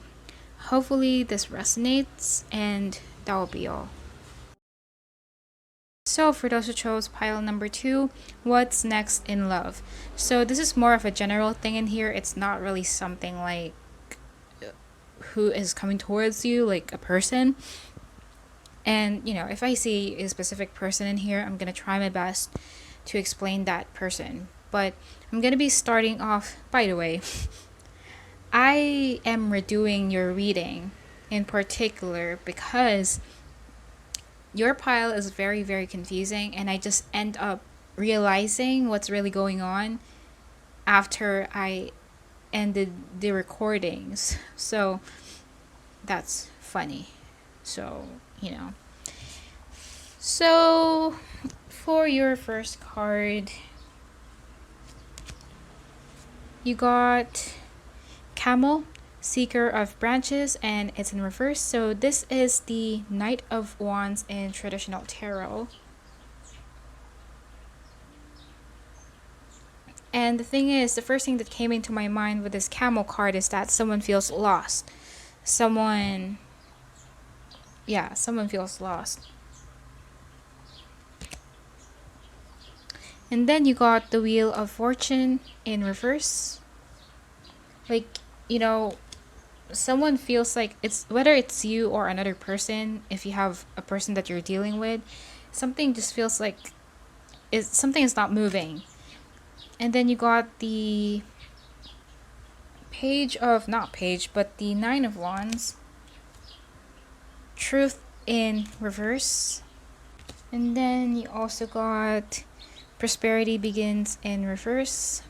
Hopefully this resonates, and that will be all. So for those who chose pile number 2, what's next in love? So this is more of a general thing in here. It's not really something like who is coming towards you, like a person. And, if I see a specific person in here, I'm going to try my best to explain that person. But I'm going to be starting off, by the way, I am redoing your reading in particular because your pile is very, very confusing, and I just end up realizing what's really going on after I ended the recordings. So that's funny. So, So for your first card, you got Camel, Seeker of Branches, and it's in reverse. So this is the Knight of Wands in traditional tarot. And the thing is, the first thing that came into my mind with this Camel card is that someone feels lost. Someone feels lost. And then you got the Wheel of Fortune in reverse. Like, someone feels like whether it's you or another person, if you have a person that you're dealing with, something just feels like something is not moving. And then you got the the Nine of Wands, Truth in reverse. And then you also got Prosperity Begins in reverse,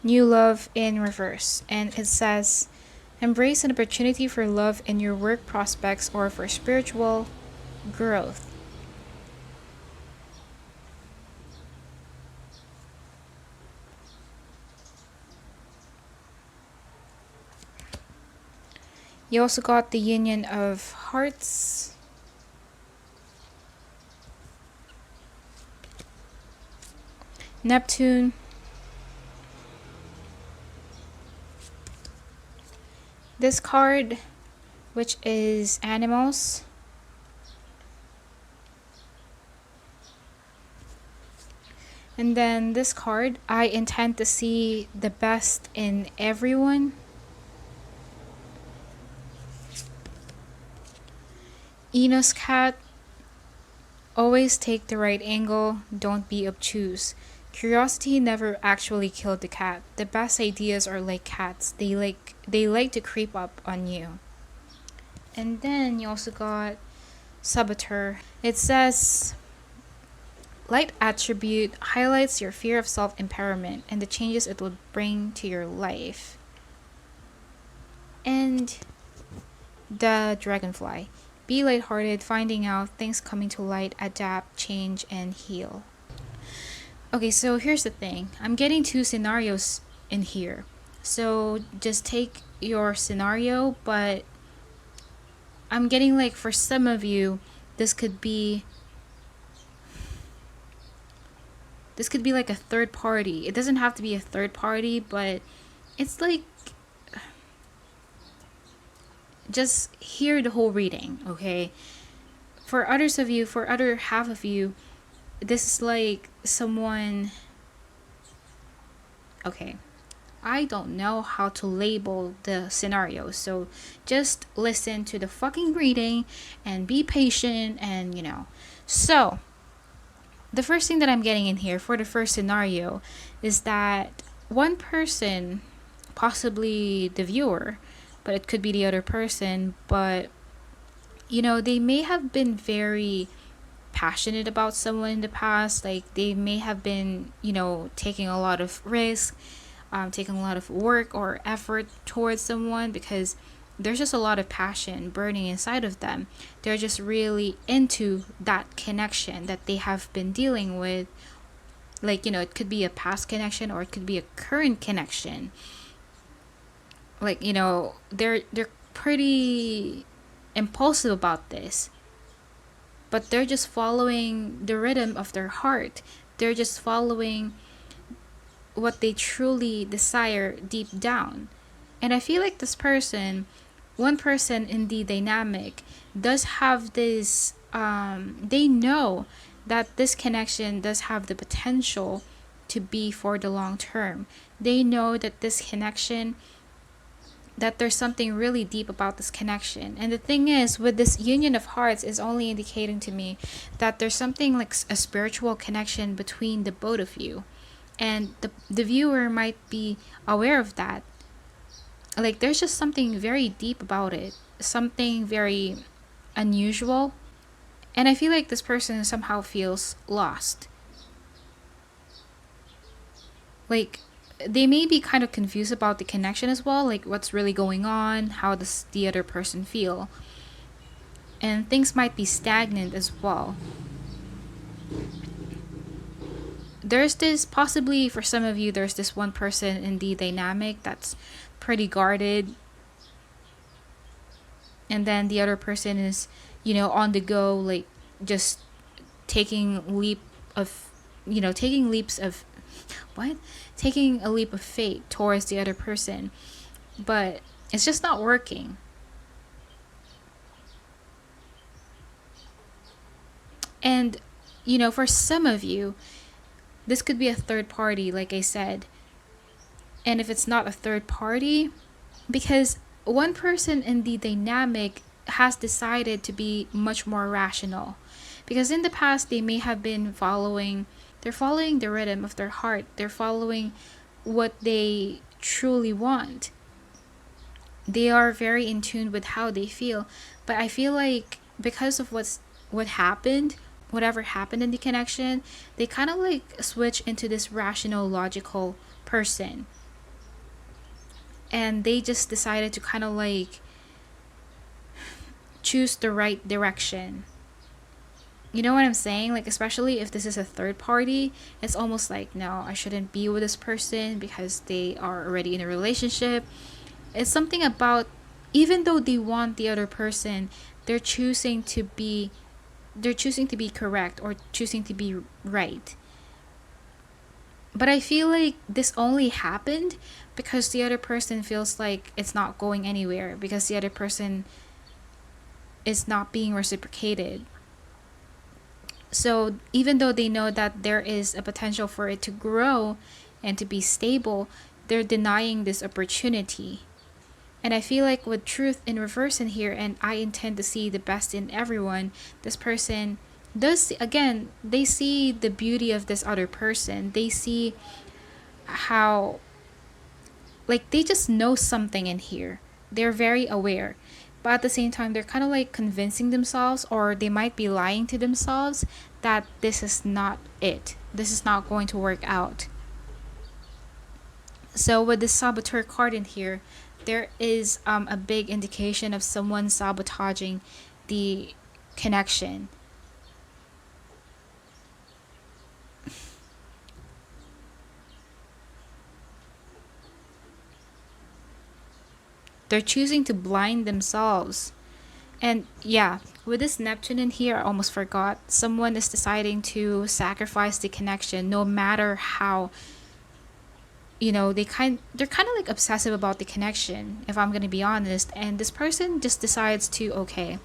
New Love in reverse. And it says, embrace an opportunity for love in your work prospects or for spiritual growth. You also got the Union of Hearts, Neptune, this card, which is Animals, and then this card, I intend to see the best in everyone. Enos Cat, always take the right angle, don't be obtuse. Curiosity never actually killed the cat. The best ideas are like cats. They like to creep up on you. And then you also got Saboteur. It says, light attribute highlights your fear of self-empowerment and the changes it will bring to your life. And the Dragonfly. Be lighthearted, finding out things coming to light, adapt, change, and heal. Okay, so here's the thing. I'm getting 2 scenarios in here. So just take your scenario, but I'm getting like for some of you, this could be This could be like a third party. It doesn't have to be a third party, but it's like, just hear the whole reading, okay? For others of you, for other half of you, this is like someone, okay, I don't know how to label the scenario, so just listen to the fucking reading and be patient, and so the first thing that I'm getting in here for the first scenario is that one person, possibly the viewer, but it could be the other person, but they may have been very passionate about someone in the past. Like they may have been taking a lot of risk, taking a lot of work or effort towards someone, because there's just a lot of passion burning inside of them. They're just really into that connection that they have been dealing with. Like it could be a past connection or it could be a current connection. Like they're pretty impulsive about this, but they're just following the rhythm of their heart. They're just following what they truly desire deep down. And I feel like this person, one person in the dynamic, does have this, they know that this connection does have the potential to be for the long term. They know that this connection, that there's something really deep about this connection. And the thing is, with this union of hearts is only indicating to me that there's something like a spiritual connection between the both of you. And the viewer might be aware of that. Like there's just something very deep about it, something very unusual. And I feel like this person somehow feels lost. Like they may be kind of confused about the connection as well, like what's really going on, how does the other person feel, and things might be stagnant as well. There's this, possibly for some of you, there's this one person in the dynamic that's pretty guarded, and then the other person is on the go, like just taking taking leaps of taking a leap of faith towards the other person, but it's just not working. And for some of you, this could be a third party, like I said. And if it's not a third party, because one person in the dynamic has decided to be much more rational, because in the past they may have been following the rhythm of their heart. They're following what they truly want. They are very in tune with how they feel. But I feel like because of whatever happened in the connection, they kind of like switch into this rational, logical person. And they just decided to kind of like choose the right direction. You know what I'm saying? Like, especially if this is a third party, it's almost like, no, I shouldn't be with this person because they are already in a relationship. It's something about, even though they want the other person, they're choosing to be correct or choosing to be right. But I feel like this only happened because the other person feels like it's not going anywhere, because the other person is not being reciprocated. So even though they know that there is a potential for it to grow and to be stable, they're denying this opportunity. And I feel like with truth in reverse in here, and I intend to see the best in everyone, this person does, again, they see the beauty of this other person. They see how, like, they just know something in here. They're very aware. But at the same time, they're kind of like convincing themselves, or they might be lying to themselves, that this is not it. This is not going to work out. So with the saboteur card in here, there is a big indication of someone sabotaging the connection. They're choosing to blind themselves. And yeah, with this Neptune in here, I almost forgot. Someone is deciding to sacrifice the connection, no matter how, they're kind of like obsessive about the connection, if I'm gonna be honest. And this person just decides to, okay,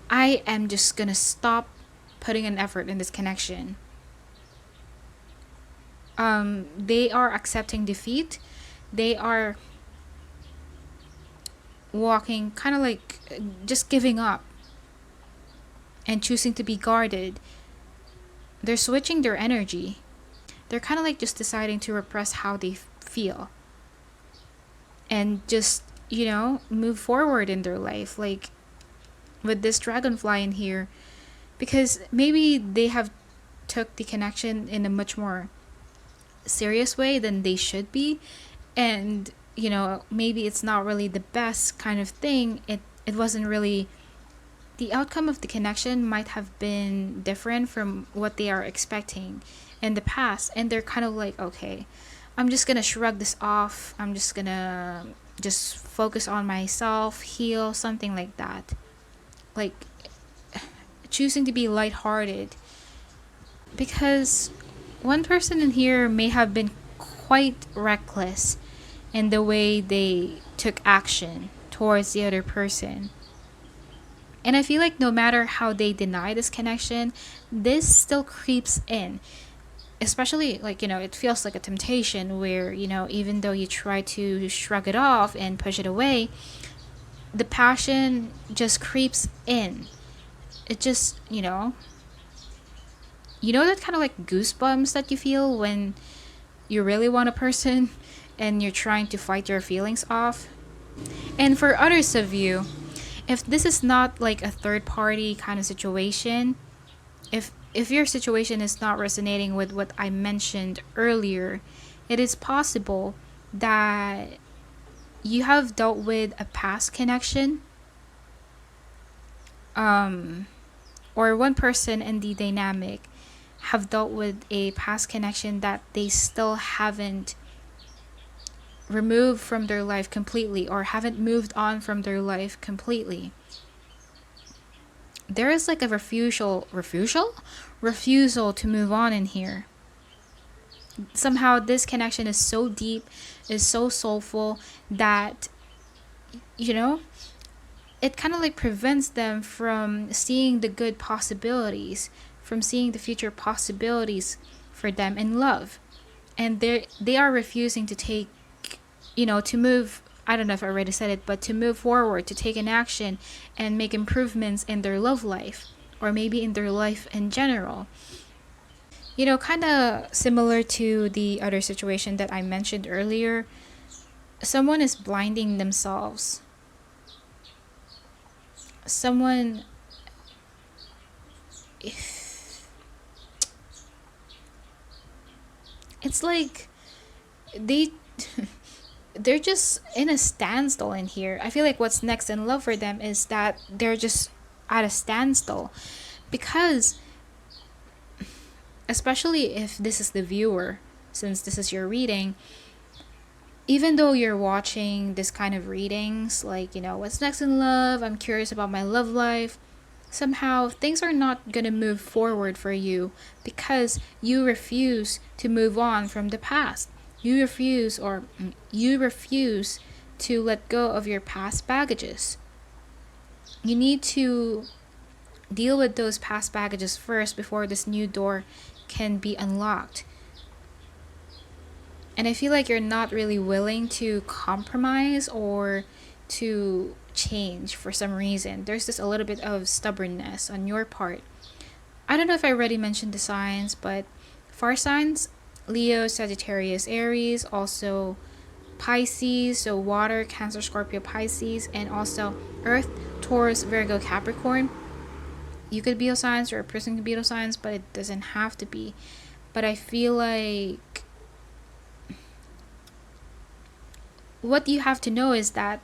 I am just gonna stop putting an effort in this connection. They are accepting defeat. They are walking kind of like just giving up and choosing to be guarded. They're switching their energy. They're kind of like just deciding to repress how they feel and just, move forward in their life. Like with this dragonfly in here, because maybe they have took the connection in a much more serious way than they should be, and maybe it's not really the best kind of thing. It wasn't really, the outcome of the connection might have been different from what they are expecting in the past, and they're kind of like, okay, I'm just gonna shrug this off, I'm just gonna just focus on myself, heal, something like that. Like choosing to be lighthearted, because one person in here may have been quite reckless in the way they took action towards the other person. And I feel like no matter how they deny this connection, this still creeps in. Especially, like, it feels like a temptation where, even though you try to shrug it off and push it away, the passion just creeps in. It just, that kind of like goosebumps that you feel when you really want a person and you're trying to fight your feelings off. And for others of you, if this is not like a third party kind of situation, if your situation is not resonating with what I mentioned earlier, it is possible that you have dealt with a past connection, or one person in the dynamic have dealt with a past connection that they still haven't removed from their life completely, or haven't moved on from their life completely. There is like a refusal to move on in here. Somehow this connection is so deep, is so soulful that it kind of like prevents them from seeing the good possibilities, from seeing the future possibilities for them in love. And they are refusing to take, to move, I don't know if I already said it, but to move forward, to take an action and make improvements in their love life, or maybe in their life in general. Kind of similar to the other situation that I mentioned earlier. Someone is blinding themselves. Someone, it's like they're just in a standstill in here. I feel like what's next in love for them is that they're just at a standstill, because especially if this is the viewer, since this is your reading, even though you're watching this kind of readings, like, what's next in love, I'm curious about my love life, somehow things are not going to move forward for you because you refuse to move on from the past. You refuse to let go of your past baggages. You need to deal with those past baggages first before this new door can be unlocked. And I feel like you're not really willing to compromise or to change for some reason. There's just a little bit of stubbornness on your part. I don't know if I already mentioned the signs, but fire signs: Leo, Sagittarius, Aries, also Pisces, so water, Cancer, Scorpio, Pisces, and also Earth, Taurus, Virgo, Capricorn. You could be signs, or a person could be signs, but it doesn't have to be. But I feel like what you have to know is that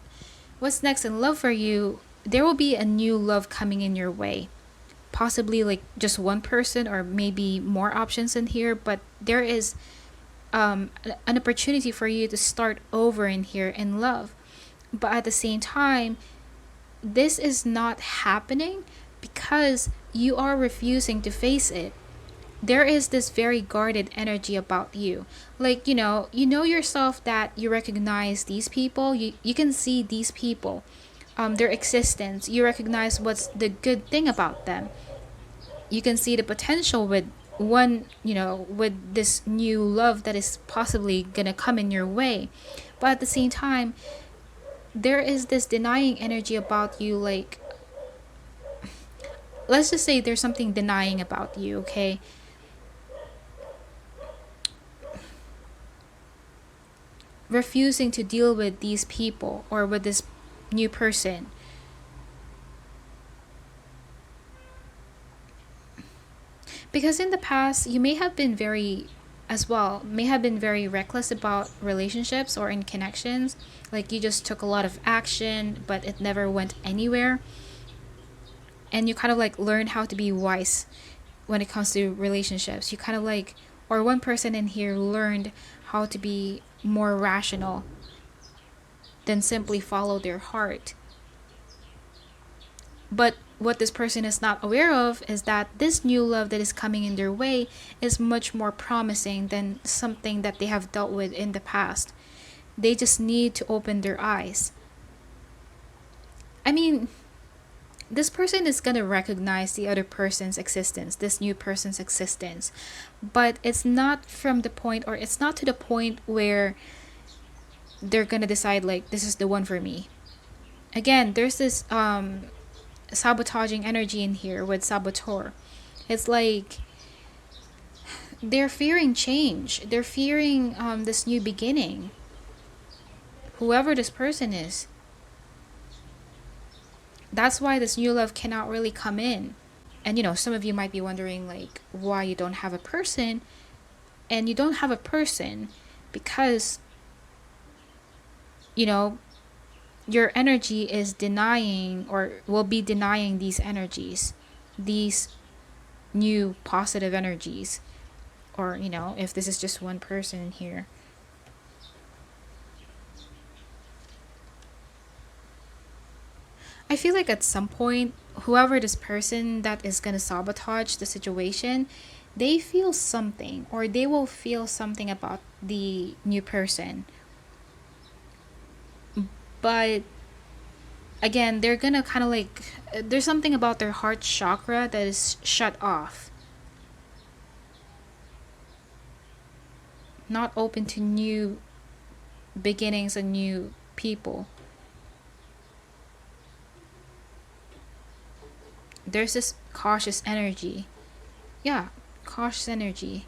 what's next in love for you, there will be a new love coming in your way. Possibly like just one person, or maybe more options in here, but there is an opportunity for you to start over in here in love. But at the same time, this is not happening because you are refusing to face it. There is this very guarded energy about you. Like, you know yourself that you recognize these people. You can see these people, their existence. You recognize what's the good thing about them. You can see the potential with with this new love that is possibly gonna come in your way. But at the same time, there is this denying energy about you. Like, let's just say there's something denying about you, okay? Refusing to deal with these people or with this new person. Because in the past, you may have been very, as well, may have been very reckless about relationships or in connections. Like, you just took a lot of action, but it never went anywhere. And you kind of like learned how to be wise when it comes to relationships. You kind of like, or one person in here learned how to be more rational than simply follow their heart. But what this person is not aware of is that this new love that is coming in their way is much more promising than something that they have dealt with in the past. They just need to open their eyes. I mean, this person is going to recognize the other person's existence, this new person's existence. But it's not from the point, or it's not to the point where they're going to decide, like, this is the one for me. Again, there's this sabotaging energy in here with saboteur. It's like they're fearing change. They're fearing this new beginning. Whoever this person is. That's why this new love cannot really come in. And some of you might be wondering, like, why you don't have a person. And you don't have a person because your energy is denying, or will be denying, these energies, these new positive energies. Or if this is just one person in here. I feel like at some point, whoever this person that is gonna sabotage the situation, they feel something, or they will feel something about the new person. But again, they're gonna kind of like, there's something about their heart chakra that is shut off, not open to new beginnings and new people. There's this cautious energy. Yeah, cautious energy.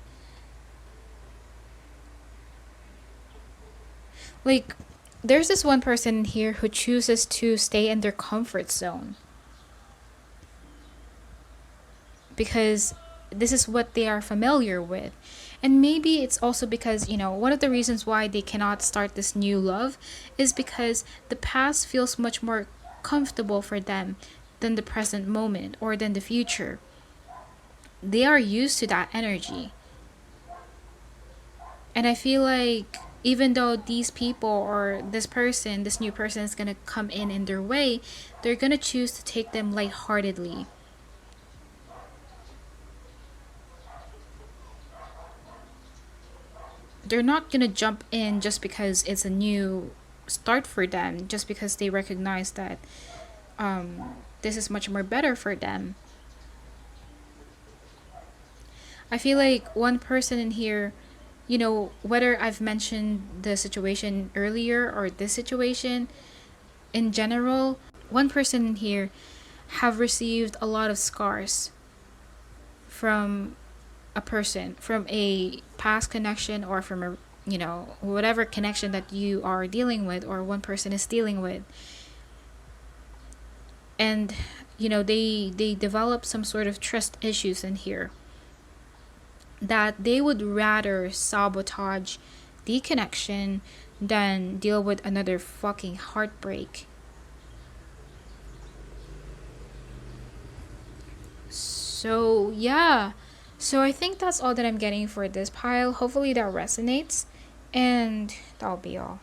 Like, there's this one person here who chooses to stay in their comfort zone. Because this is what they are familiar with. And maybe it's also because, one of the reasons why they cannot start this new love is because the past feels much more comfortable for them than the present moment or than the future. They are used to that energy. And I feel like even though these people or this person, this new person is going to come in their way, they're going to choose to take them lightheartedly. They're not going to jump in just because it's a new start for them, just because they recognize that this is much more better for them. I feel like one person in here, whether I've mentioned the situation earlier or this situation in general, one person in here have received a lot of scars from a person, from a past connection, or from a whatever connection that you are dealing with or one person is dealing with. And they develop some sort of trust issues in here, that they would rather sabotage the connection than deal with another fucking heartbreak. So yeah, so I think that's all that I'm getting for this pile. Hopefully that resonates, and that'll be all.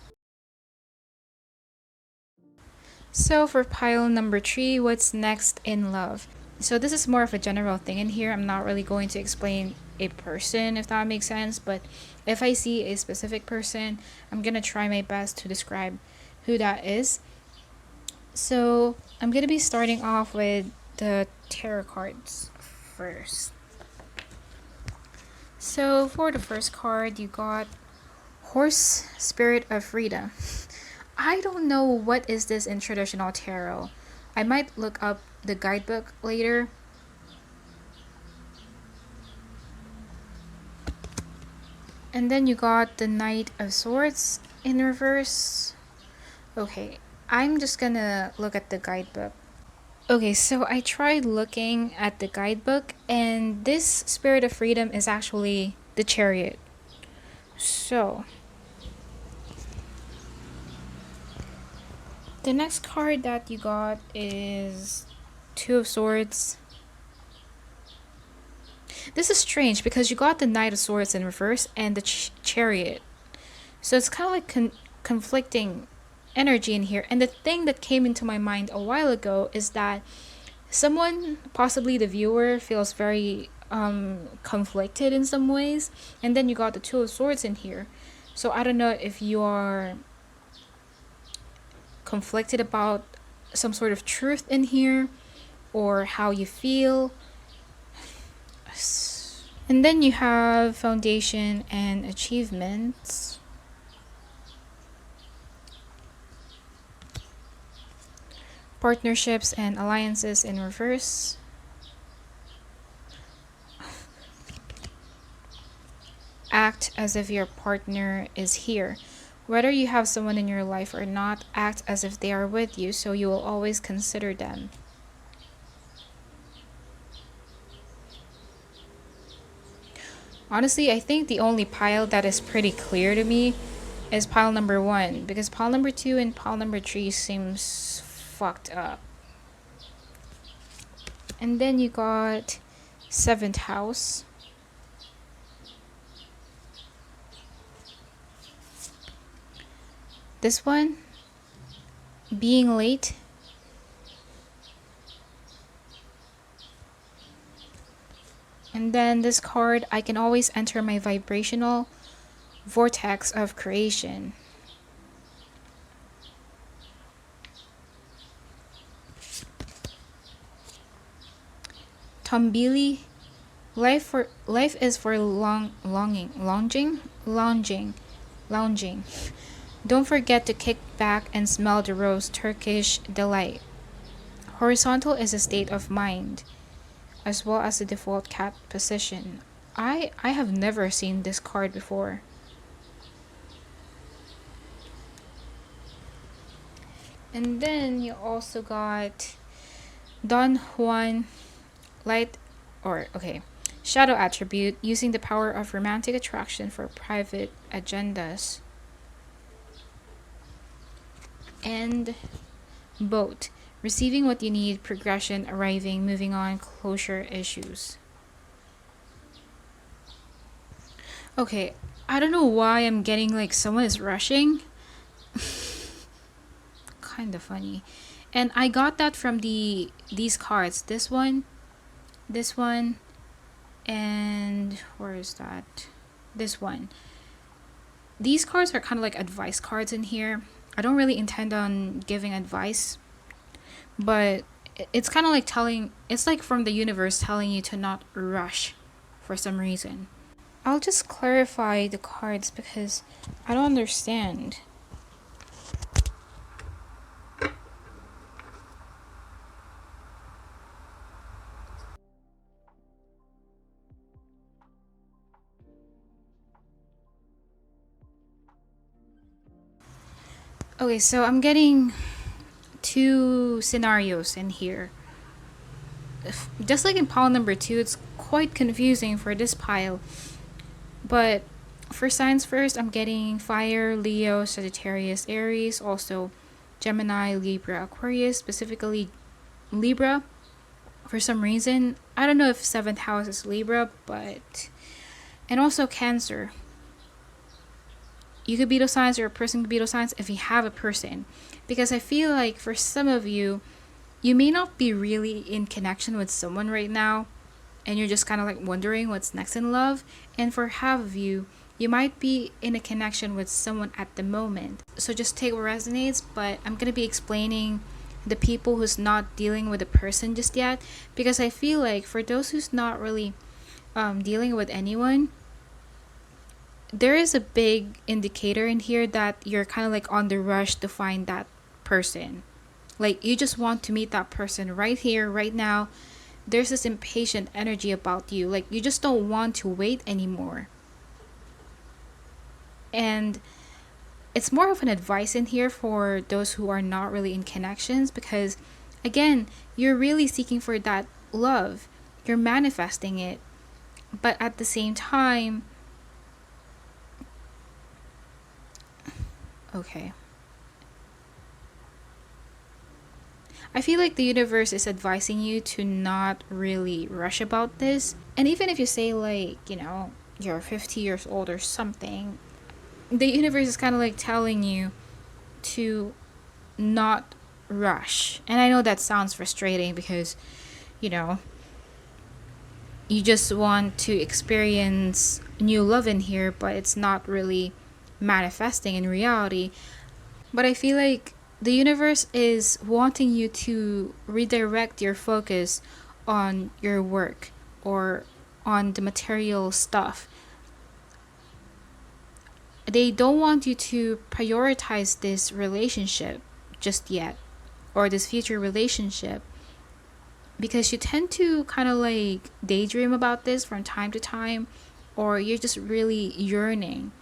So for pile number 3, what's next in love? So this is more of a general thing in here. I'm not really going to explain a person, if that makes sense, but if I see a specific person, I'm gonna try my best to describe who that is. So I'm gonna be starting off with the tarot cards first. So for the first card, you got Horse, Spirit of Freedom. I don't know what is this in traditional tarot. I might look up the guidebook later. And then you got the Knight of Swords in reverse. Okay, I'm just gonna look at the guidebook. Okay, so I tried looking at the guidebook, and this Spirit of Freedom is actually the Chariot. So the next card that you got is Two of Swords. This is strange because you got the Knight of Swords in reverse and the Chariot. So it's kind of like conflicting energy in here. And the thing that came into my mind a while ago is that someone, possibly the viewer, feels very conflicted in some ways. And then you got the Two of Swords in here. So I don't know if you are conflicted about some sort of truth in here or how you feel. And then you have Foundation and Achievements. Partnerships and Alliances in reverse. Act as if your partner is here. Whether you have someone in your life or not, act as if they are with you, so you will always consider them. Honestly, I think the only pile that is pretty clear to me is pile number 1, because pile number 2 and pile number 3 seems fucked up. And then you got 7th house. This one, being late. And then this card, I can always enter my vibrational vortex of creation. Tombili, life is for lounging. Don't forget to kick back and smell the rose, Turkish delight. Horizontal is a state of mind, as well as the default cat position. I have never seen this card before. And then you also got Don Juan Shadow attribute, using the power of romantic attraction for private agendas. And Boat, receiving what you need, progression, arriving, moving on, closure issues. Okay, I don't know why I'm getting like someone is rushing. Kind of funny. And I got that from these cards. This one, and where is that? This one. These cards are kind of like advice cards in here. I don't really intend on giving advice, but it's kind of like it's like from the universe telling you to not rush for some reason. I'll just clarify the cards because I don't understand. Okay, so I'm getting 2 scenarios in here. Just like in pile number 2, it's quite confusing for this pile. But for signs first, I'm getting Fire, Leo, Sagittarius, Aries, also Gemini, Libra, Aquarius, specifically Libra. For some reason, I don't know if 7th house is Libra, and also Cancer. you could be those signs or a person could be those signs if you have a person. Because I feel like for some of you, you may not be really in connection with someone right now, and you're just kind of like wondering what's next in love. And for half of you, you might be in a connection with someone at the moment. So just take what resonates, but I'm going to be explaining the people who's not dealing with a person just yet, because I feel like for those who's not really dealing with anyone, there is a big indicator in here that you're kind of like on the rush to find that person. Like you just want to meet that person right here, right now. There's this impatient energy about you. Like you just don't want to wait anymore. And it's more of an advice in here for those who are not really in connections, because again, you're really seeking for that love. You're manifesting it. But at the same time, okay, I feel like the universe is advising you to not really rush about this. And even if you say like, you're 50 years old or something, the universe is kind of like telling you to not rush. And I know that sounds frustrating because, you just want to experience new love in here, but it's not really manifesting in reality. But I feel like the universe is wanting you to redirect your focus on your work or on the material stuff. They don't want you to prioritize this relationship just yet, or this future relationship, because you tend to kind of like daydream about this from time to time, or you're just really yearning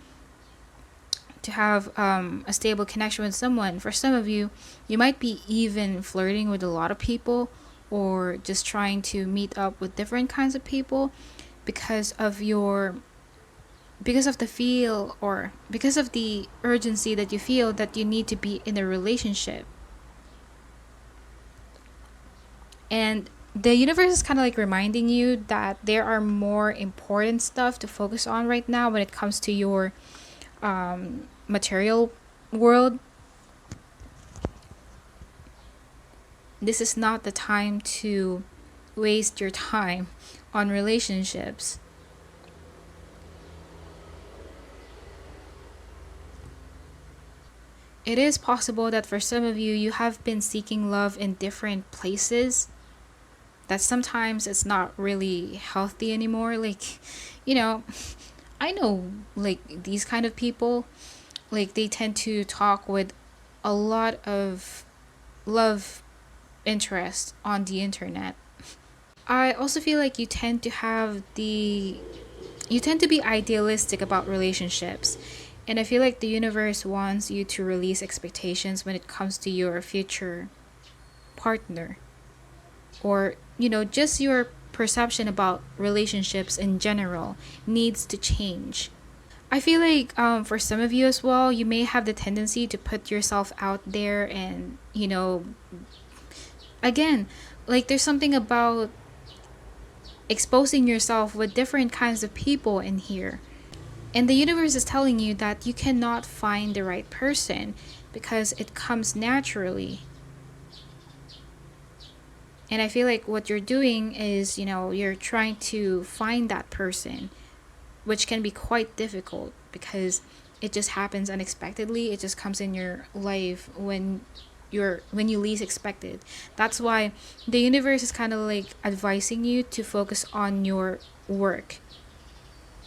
to have a stable connection with someone. For some of you, you might be even flirting with a lot of people, or just trying to meet up with different kinds of people because of the urgency that you feel that you need to be in a relationship. And the universe is kind of like reminding you that there are more important stuff to focus on right now when it comes to your material world. This is not the time to waste your time on relationships. It is possible that for some of you, you have been seeking love in different places, that sometimes it's not really healthy anymore. Like, I know like these kind of people, like they tend to talk with a lot of love interest on the internet. I also feel like you tend to be idealistic about relationships. And I feel like the universe wants you to release expectations when it comes to your future partner, or just your perception about relationships in general needs to change. I feel like for some of you as well, you may have the tendency to put yourself out there, and again, like there's something about exposing yourself with different kinds of people in here. And the universe is telling you that you cannot find the right person because it comes naturally. And I feel like what you're doing is, you're trying to find that person, which can be quite difficult because it just happens unexpectedly. It just comes in your life when you least expect it. That's why the universe is kind of like advising you to focus on your work,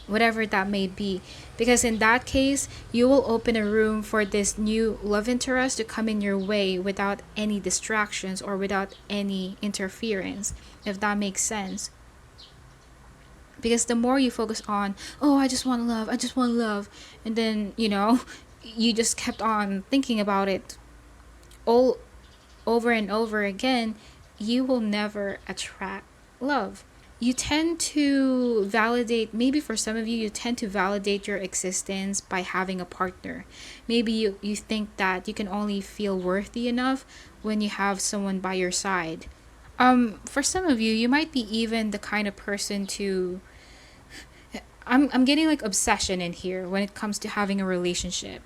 whatever that may be, because in that case you will open a room for this new love interest to come in your way without any distractions or without any interference, if that makes sense. Because the more you focus on, oh, I just want love, and then you just kept on thinking about it all over and over again, you will never attract love. You tend to validate, maybe for some of you, you tend to validate your existence by having a partner. Maybe you think that you can only feel worthy enough when you have someone by your side. For some of you, you might be even the kind of person to I'm getting like obsession in here when it comes to having a relationship.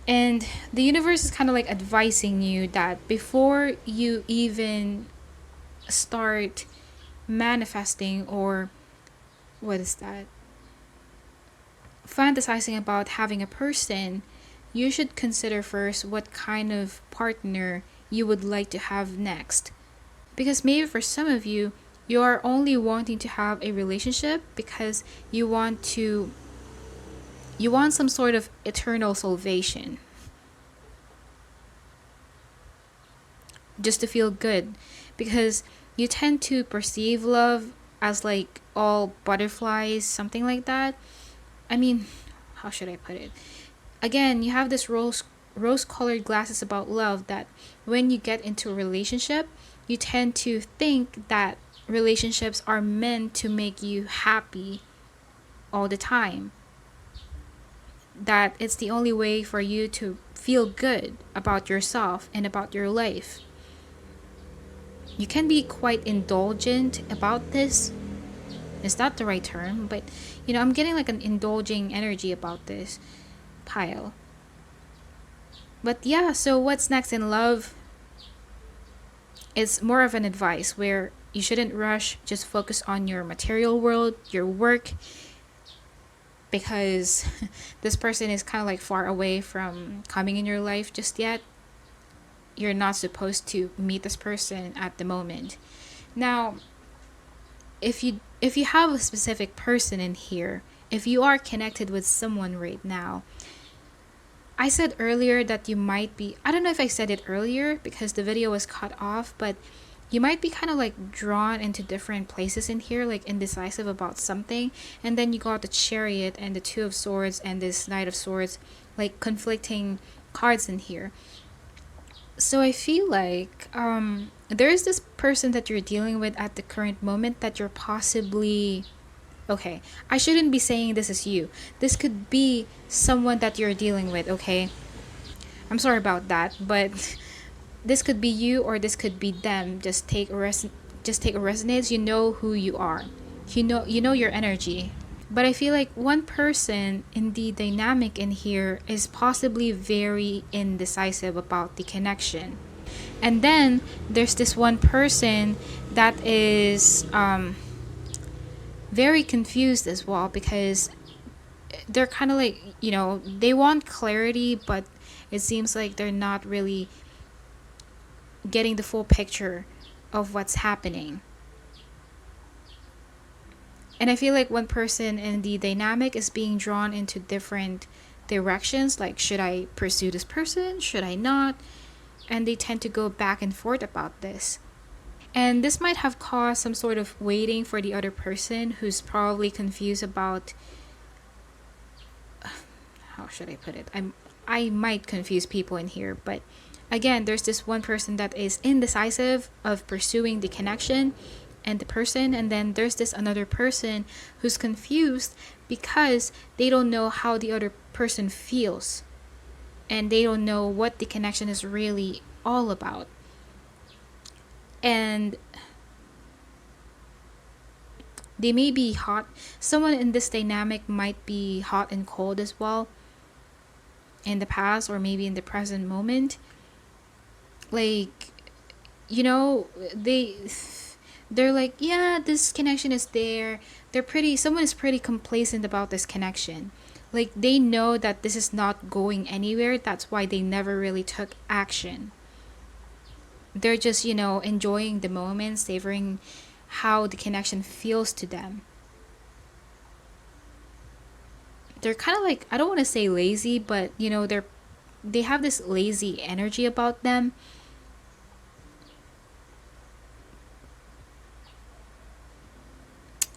And the universe is kind of like advising you that before you even start manifesting, or what is that? Fantasizing about having a person, you should consider first what kind of partner you would like to have next. Because maybe for some of you, you are only wanting to have a relationship because you want some sort of eternal salvation. Just to feel good. Because you tend to perceive love as like all butterflies, something like that. I mean, how should I put it? Again, you have this rose-colored glasses about love, that when you get into a relationship, you tend to think that relationships are meant to make you happy all the time. That it's the only way for you to feel good about yourself and about your life. You can be quite indulgent about this. Is that the right term? But, I'm getting like an indulging energy about this pile. But yeah, so what's next in love? It's more of an advice where you shouldn't rush, just focus on your material world, your work, because this person is kind of like far away from coming in your life just yet. You're not supposed to meet this person at the moment. Now, if you have a specific person in here, if you are connected with someone right now, I said earlier that you might be, I don't know if I said it earlier because the video was cut off, but you might be kind of like drawn into different places in here, like indecisive about something, and then you got the Chariot and the Two of Swords and this Knight of Swords, like conflicting cards in here. So I feel like there is this person that you're dealing with at the current moment that you're possibly... Okay, I shouldn't be saying this is you. This could be someone that you're dealing with, okay? I'm sorry about that, but this could be you or this could be them. Just take a resonance. You know who you are. You know your energy. But I feel like one person in the dynamic in here is possibly very indecisive about the connection. And then there's this one person that is very confused as well, because they're kind of like, they want clarity, but it seems like they're not really getting the full picture of what's happening. And I feel like one person in the dynamic is being drawn into different directions, like, should I pursue this person, should I not? And they tend to go back and forth about this. And this might have caused some sort of waiting for the other person who's probably confused about... How should I put it? I might confuse people in here, but again, there's this one person that is indecisive of pursuing the connection and the person, and then there's this another person who's confused because they don't know how the other person feels, and they don't know what the connection is really all about. And they may be hot. Someone in this dynamic might be hot and cold as well in the past, or maybe in the present moment. Like, they're like, yeah, this connection is there. Someone is pretty complacent about this connection. Like, they know that this is not going anywhere. That's why they never really took action. They're just, enjoying the moment, savoring how the connection feels to them. They're kind of like, I don't want to say lazy, but, they have this lazy energy about them.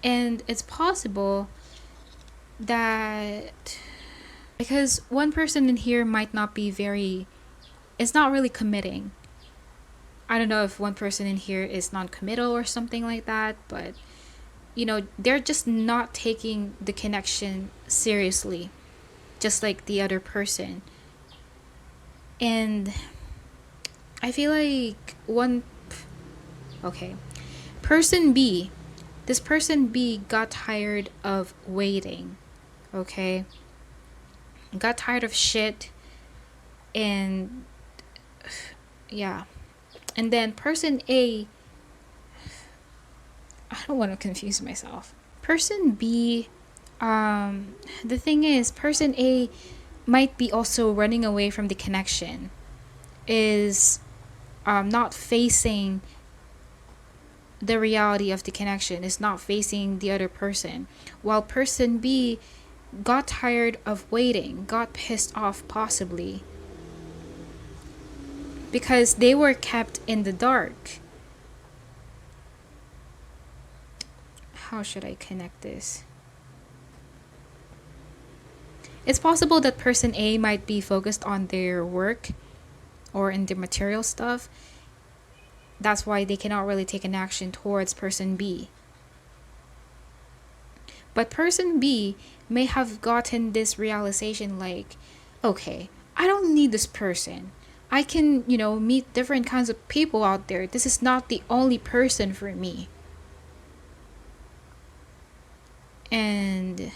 And it's possible that because one person in here might not be it's not really committing. I don't know if one person in here is non-committal or something like that, but they're just not taking the connection seriously, just like the other person. And I feel like Person B, this person B got tired of waiting, okay? Got tired of shit, and yeah. And then person A, I don't want to confuse myself. Person B, the thing is, person A might be also running away from the connection, is not facing the reality of the connection, is not facing the other person, while person B got tired of waiting, got pissed off possibly because they were kept in the dark. How should I connect this? It's possible that person A might be focused on their work or in the material stuff. That's why they cannot really take an action towards person B. But person B may have gotten this realization like, okay, I don't need this person. I can, meet different kinds of people out there. This is not the only person for me. And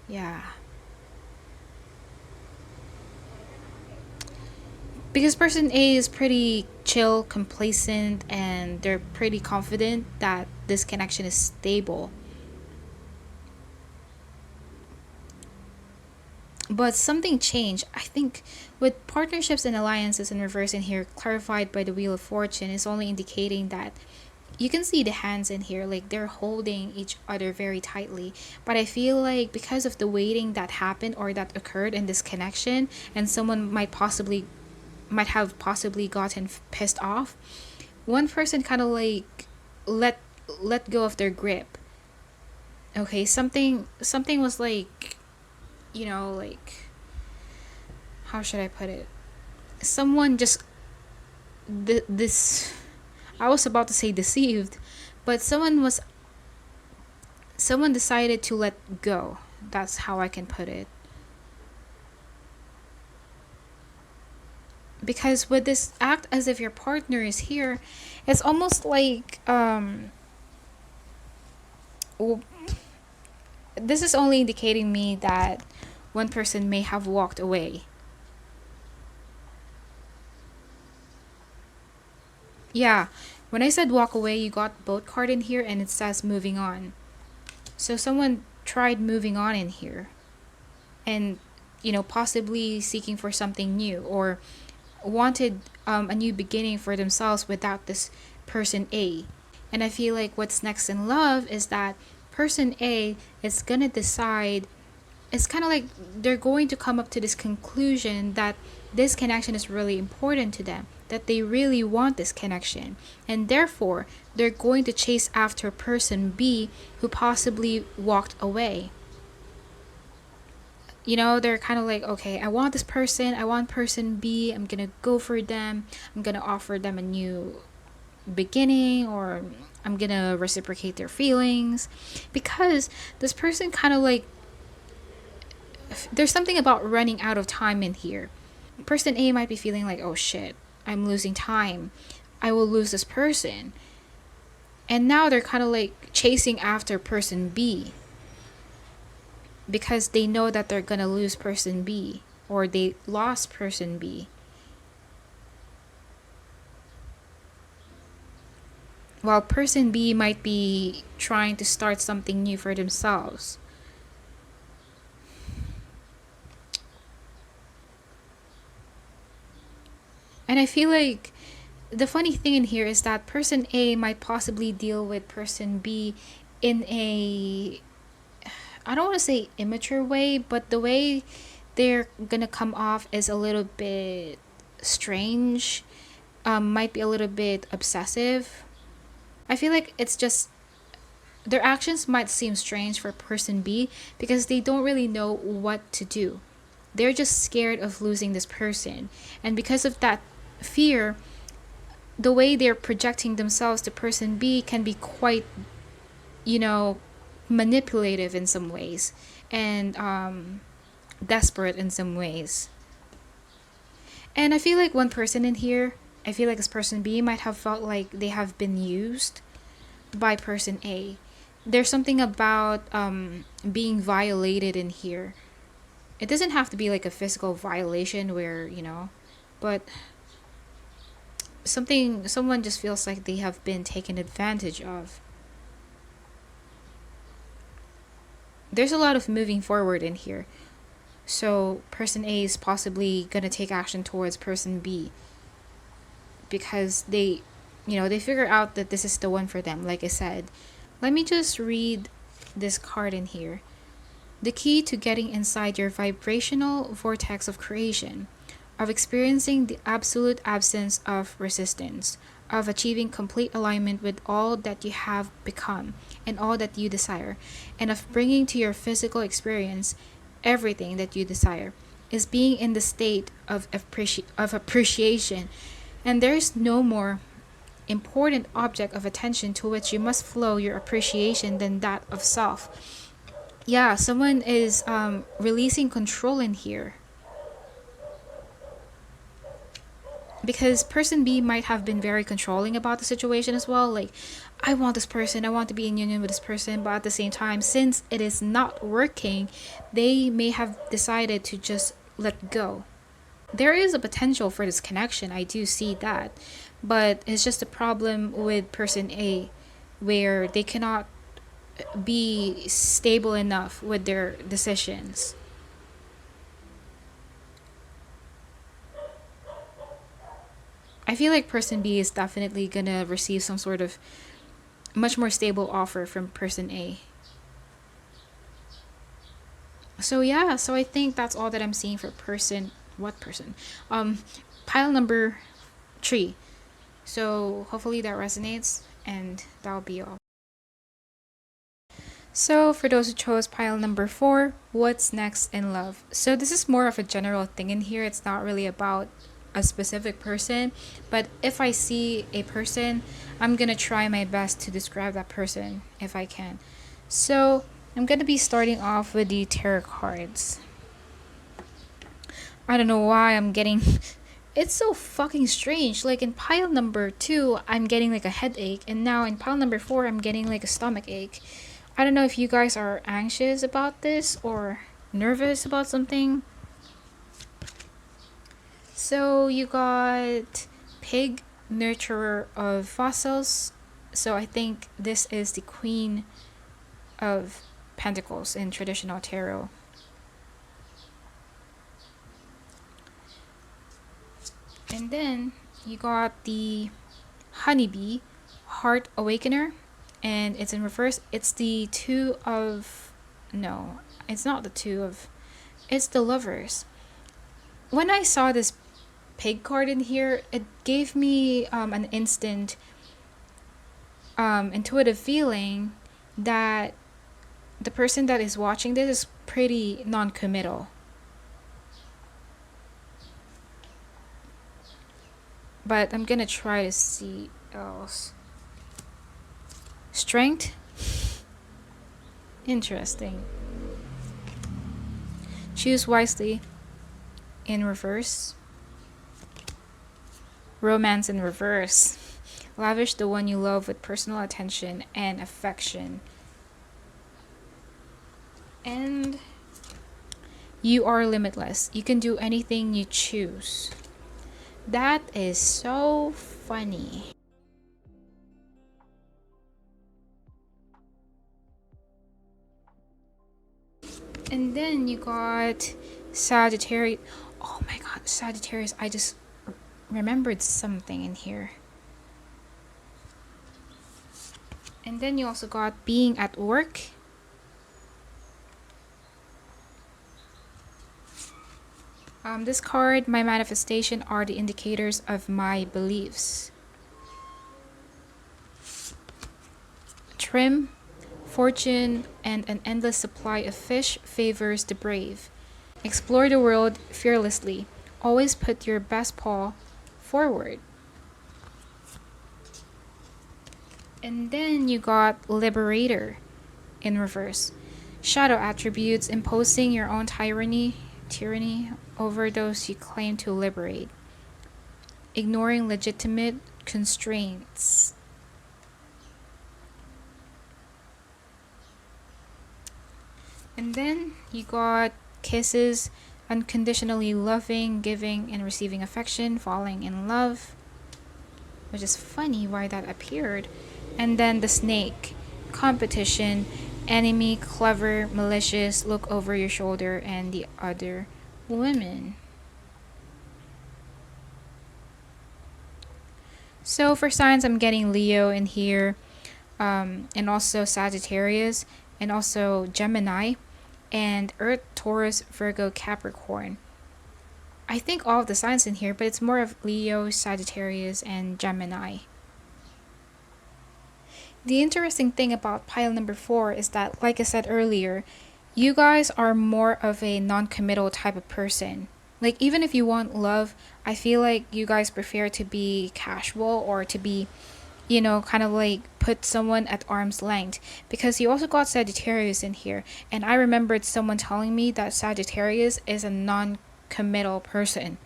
yeah. Because person A is pretty chill, complacent, and they're pretty confident that this connection is stable. But something changed. I think with partnerships and alliances in reverse in here, clarified by the Wheel of Fortune, is only indicating that you can see the hands in here, like they're holding each other very tightly. But I feel like because of the waiting that happened or that occurred in this connection, and someone might have possibly gotten pissed off, one person kind of like let go of their grip. Okay, something was like, like, how should I put it? Someone just this I was about to say deceived, but someone decided to let go. That's how I can put it. Because with this act as if your partner is here, it's almost like this is only indicating me that one person may have walked away. Yeah, when I said walk away, you got boat card in here and it says moving on. So someone tried moving on in here and, possibly seeking for something new or wanted a new beginning for themselves without this person A. And I feel like what's next in love is that person A is gonna decide, it's kind of like they're going to come up to this conclusion that this connection is really important to them, that they really want this connection, and therefore they're going to chase after person B who possibly walked away. They're kind of like, okay, I want this person, I want person B, I'm gonna go for them, I'm gonna offer them a new beginning, or I'm gonna reciprocate their feelings, because this person kind of like, there's something about running out of time in here. Person A might be feeling like, oh shit, I'm losing time, I will lose this person, and now they're kind of like chasing after person B because they know that they're gonna lose person B, or they lost person B. While person B might be trying to start something new for themselves. And I feel like the funny thing in here is that person A might possibly deal with person B in a, I don't want to say immature way, but the way they're gonna come off is a little bit strange, might be a little bit obsessive. I feel like it's just, their actions might seem strange for person B because they don't really know what to do. They're just scared of losing this person, and because of that fear, the way they're projecting themselves to person B can be quite, manipulative in some ways, and desperate in some ways. And I feel like one person in here I feel like this person B might have felt like they have been used by person A. There's something about being violated in here. It doesn't have to be like a physical violation where, but someone just feels like they have been taken advantage of. There's a lot of moving forward in here. So person A is possibly going to take action towards person B because they figure out that this is the one for them. Like I said, let me just read this card in here. The key to getting inside your vibrational vortex of creation, of experiencing the absolute absence of resistance, of achieving complete alignment with all that you have become and all that you desire, and of bringing to your physical experience everything that you desire, is being in the state of appreciation. And there is no more important object of attention to which you must flow your appreciation than that of self. Yeah, someone is releasing control in here. Because person B might have been very controlling about the situation as well. Like, I want this person, I want to be in union with this person. But at the same time, since it is not working, they may have decided to just let go. There is a potential for this connection. I do see that. But it's just a problem with person A, where they cannot be stable enough with their decisions. I feel like person B is definitely gonna receive some sort of much more stable offer from person A. So yeah, so I think that's all that I'm seeing for pile number 3. So hopefully that resonates, and that'll be all. So for those who chose pile number 4, what's next in love? So this is more of a general thing in here. It's not really about a specific person, but if I see a person, I'm gonna try my best to describe that person if I can. So I'm gonna be starting off with the tarot cards. I don't know why I'm getting it's so fucking strange. Like in pile number 2, I'm getting like a headache, and now in pile number 4, I'm getting like a stomach ache. I don't know if you guys are anxious about this or nervous about something. So you got pig, nurturer of fossils. So I think this is the Queen of Pentacles in traditional tarot. And then you got the honeybee, heart awakener, and it's in reverse. It's the two of, no, it's not the two of, it's the lovers. When I saw this pig card in here, it gave me an instant intuitive feeling that the person that is watching this is pretty non-committal. But I'm gonna try to see else. Strength. Interesting. Choose wisely in reverse. Romance in reverse. Lavish the one you love with personal attention and affection. And you are limitless. You can do anything you choose. That is so funny. And then you got Sagittarius. Oh my god, Sagittarius. I just remembered something in here. And then you also got being at work. This card, my manifestation are the indicators of my beliefs. Trim, fortune, and an endless supply of fish favors the brave. Explore the world fearlessly. Always put your best paw forward. And then you got Liberator in reverse. Shadow attributes, imposing your own tyranny over those you claim to liberate. ignoring legitimate constraints. And then you got kisses, unconditionally loving, giving and receiving affection, falling in love, which is funny why that appeared. And then the snake, competition, enemy, clever, malicious, look over your shoulder, and the other women. So for signs, I'm getting Leo in here, and also Sagittarius, and also Gemini, and Earth, Taurus, Virgo, Capricorn. I think all of the signs in here, but it's more of Leo, Sagittarius, and Gemini. The interesting thing about pile number 4 is that, like I said earlier, you guys are more of a non-committal type of person. Like, even if you want love, I feel like you guys prefer to be casual or to be, kind of like put someone at arm's length, because you also got Sagittarius in here. And I remembered someone telling me that Sagittarius is a non-committal person.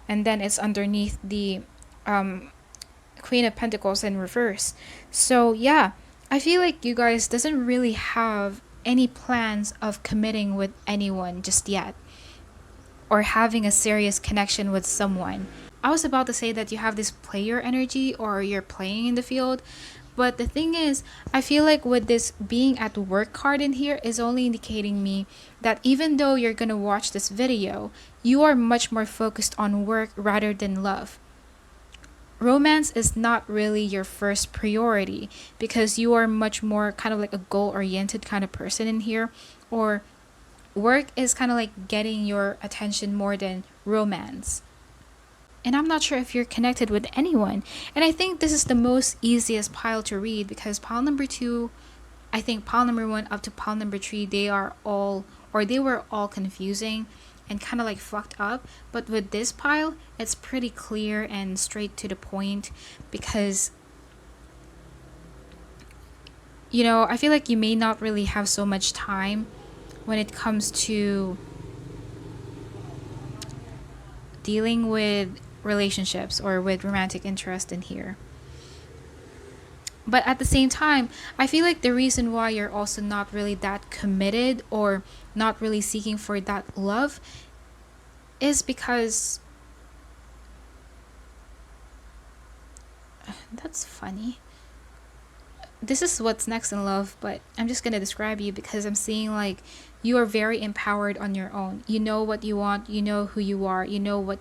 And then it's underneath the Queen of Pentacles in reverse. So yeah, I feel like you guys doesn't really have any plans of committing with anyone just yet, or having a serious connection with someone. I was about to say that you have this player energy, or you're playing in the field, but the thing is, I feel like with this being at work card in here is only indicating me that even though you're gonna watch this video, you are much more focused on work rather than love. Romance is not really your first priority, because you are much more kind of like a goal-oriented kind of person in here, or work is kind of like getting your attention more than romance. And I'm not sure if you're connected with anyone. And I think this is the most easiest pile to read, because pile number 2, I think pile number 1 up to pile number 3, they were all confusing and kind of like fucked up. But with this pile, it's pretty clear and straight to the point, because I feel like you may not really have so much time when it comes to dealing with relationships or with romantic interest in here. But at the same time, I feel like the reason why you're also not really that committed, or not really seeking for that love, is because that's funny. This is what's next in love, but I'm just gonna describe you, because I'm seeing like you are very empowered on your own. You know what you want, you know who you are, you know what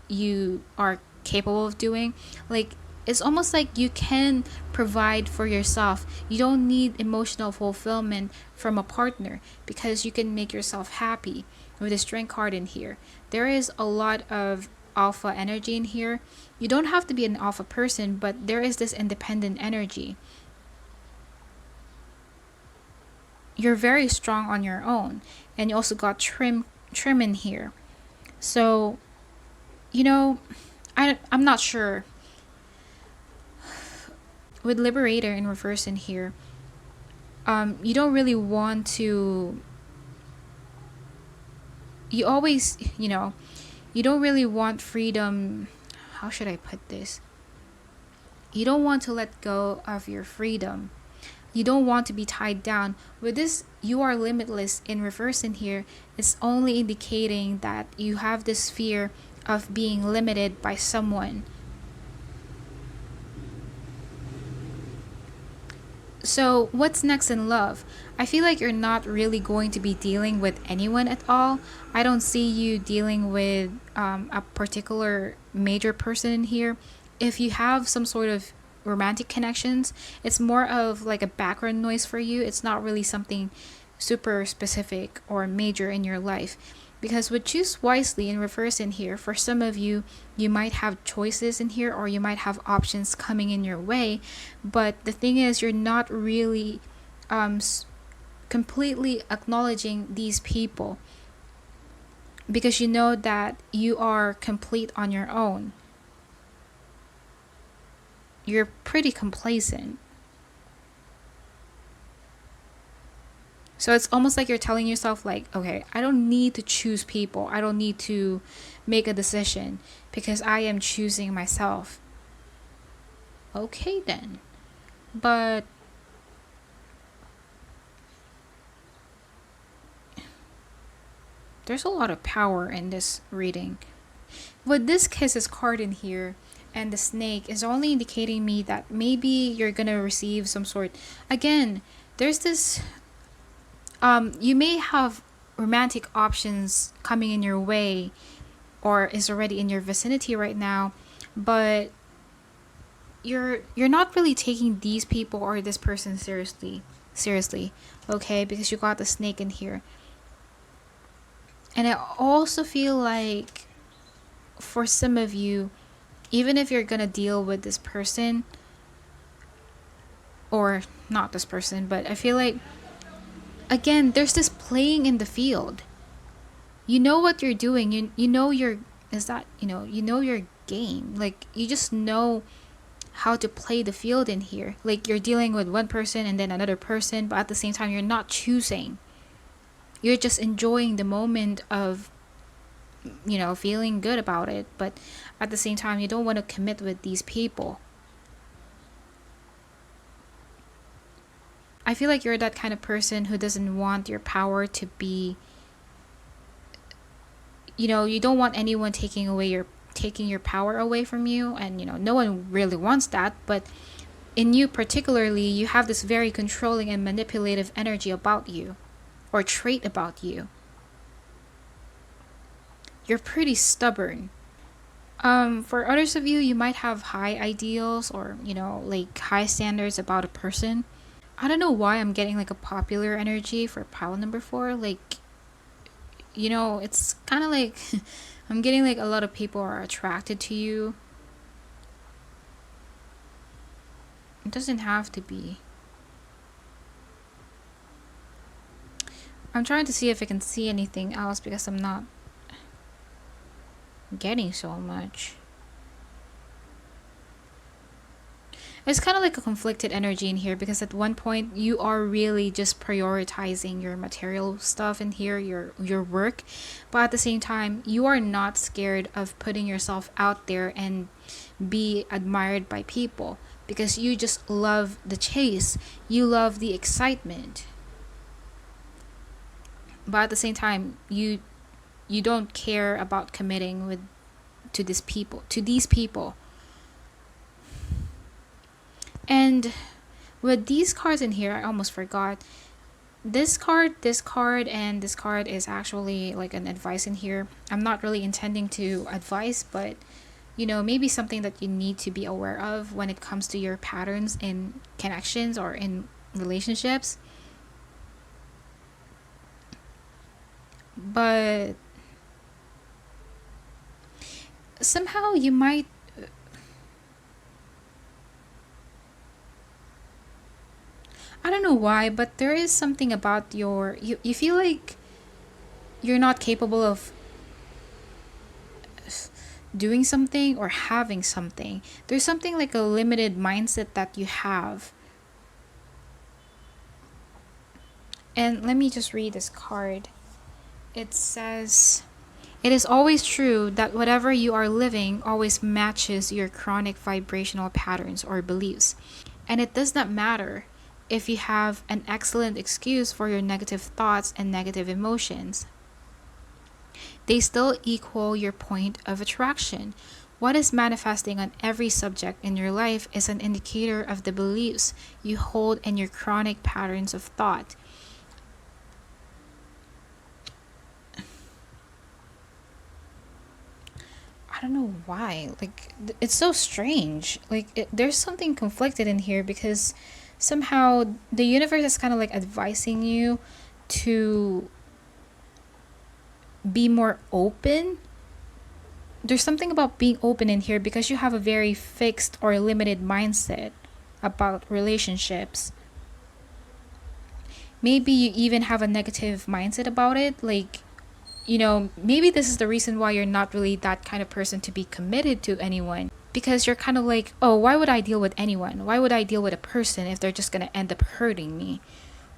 you are capable of doing. Like, it's almost like you can provide for yourself. You don't need emotional fulfillment from a partner, because you can make yourself happy. With the strength card in here, there is a lot of alpha energy in here. You don't have to be an alpha person, but there is this independent energy. You're very strong on your own, and you also got trim in here. So I'm not sure. With Liberator in reverse in here, you don't really want to, you always, you don't really want freedom. How should I put this? You don't want to let go of your freedom. You don't want to be tied down. With this, you are limitless in reverse in here. It's only indicating that you have this fear of being limited by someone. So what's next in love? I feel like you're not really going to be dealing with anyone at all. I don't see you dealing with a particular major person in here. If you have some sort of romantic connections, it's more of like a background noise for you. It's not really something super specific or major in your life. Because with choose wisely in reverse in here, for some of you, you might have choices in here, or you might have options coming in your way. But the thing is, you're not really completely acknowledging these people, because you know that you are complete on your own. You're pretty complacent. So it's almost like you're telling yourself, like, okay, I don't need to choose people. I don't need to make a decision because I am choosing myself. Okay, then. But there's a lot of power in this reading. With this Kisses card in here and the snake is only indicating me that maybe you're gonna receive some sort. Again, there's this you may have romantic options coming in your way or is already in your vicinity right now, but you're not really taking these people or this person seriously, okay, because you got the snake in here. And I also feel like for some of you, even if you're gonna deal with this person, or not this person, but I feel like, again, there's this playing in the field. You know what you're doing. You know your you know your game. Like, you just know how to play the field in here. Like, you're dealing with one person and then another person, but at the same time you're not choosing. You're just enjoying the moment of, you know, feeling good about it, but at the same time you don't want to commit with these people. I feel like you're that kind of person who doesn't want your power to be, you know, you don't want anyone taking your power away from you, and you know, no one really wants that, but in you particularly, you have this very controlling and manipulative energy about you, or trait about you. You're pretty stubborn. For others of you, you might have high ideals or, you know, like high standards about a person. I don't know why I'm getting like a popular energy for pile number 4. Like, you know, it's kind of like I'm getting like a lot of people are attracted to you. It doesn't have to be. I'm trying to see if I can see anything else because I'm not getting so much. It's kind of like a conflicted energy in here because at one point you are really just prioritizing your material stuff in here, your work, but at the same time you are not scared of putting yourself out there and be admired by people because you just love the chase, you love the excitement, but at the same time you don't care about committing to these people. And with these cards in here, I almost forgot. This card, and this card is actually like an advice in here. I'm not really intending to advise, but you know, maybe something that you need to be aware of when it comes to your patterns in connections or in relationships. But somehow you might, I don't know why, but there is something about you feel like you're not capable of doing something or having something. There's something like a limited mindset that you have. And let me just read this card. It says, "It is always true that whatever you are living always matches your chronic vibrational patterns or beliefs. And it does not matter if you have an excellent excuse for your negative thoughts and negative emotions. They still equal your point of attraction. What is manifesting on every subject in your life is an indicator of the beliefs you hold and your chronic patterns of thought." I don't know why. Like, it's so strange. Like, there's something conflicted in here because somehow the universe is kind of like advising you to be more open. There's something about being open in here because you have a very fixed or limited mindset about relationships. Maybe you even have a negative mindset about it. Like, you know, maybe this is the reason why you're not really that kind of person to be committed to anyone. Because you're kind of like, oh, why would I deal with anyone? Why would I deal with a person if they're just going to end up hurting me?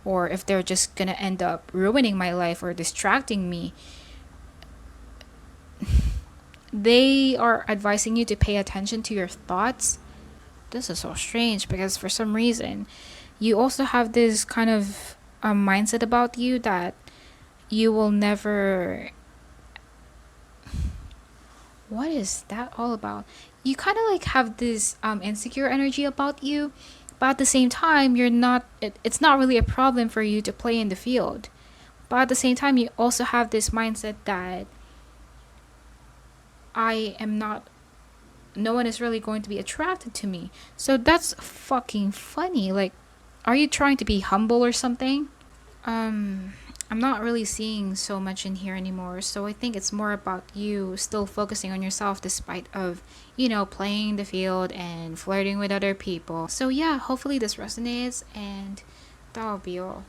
or if they're just gonna end up ruining my life or distracting me. They are advising you to pay attention to your thoughts. This is so strange because for some reason you also have this kind of mindset about you that you will never. What is that all about? You kind of like have this insecure energy about you, but at the same time you're not it's not really a problem for you to play in the field. But at the same time you also have this mindset that I am not, no one is really going to be attracted to me. So that's fucking funny. Like, are you trying to be humble or something? I'm not really seeing so much in here anymore, so I think it's more about you still focusing on yourself despite of, playing the field and flirting with other people. So yeah, hopefully this resonates, and that'll be all.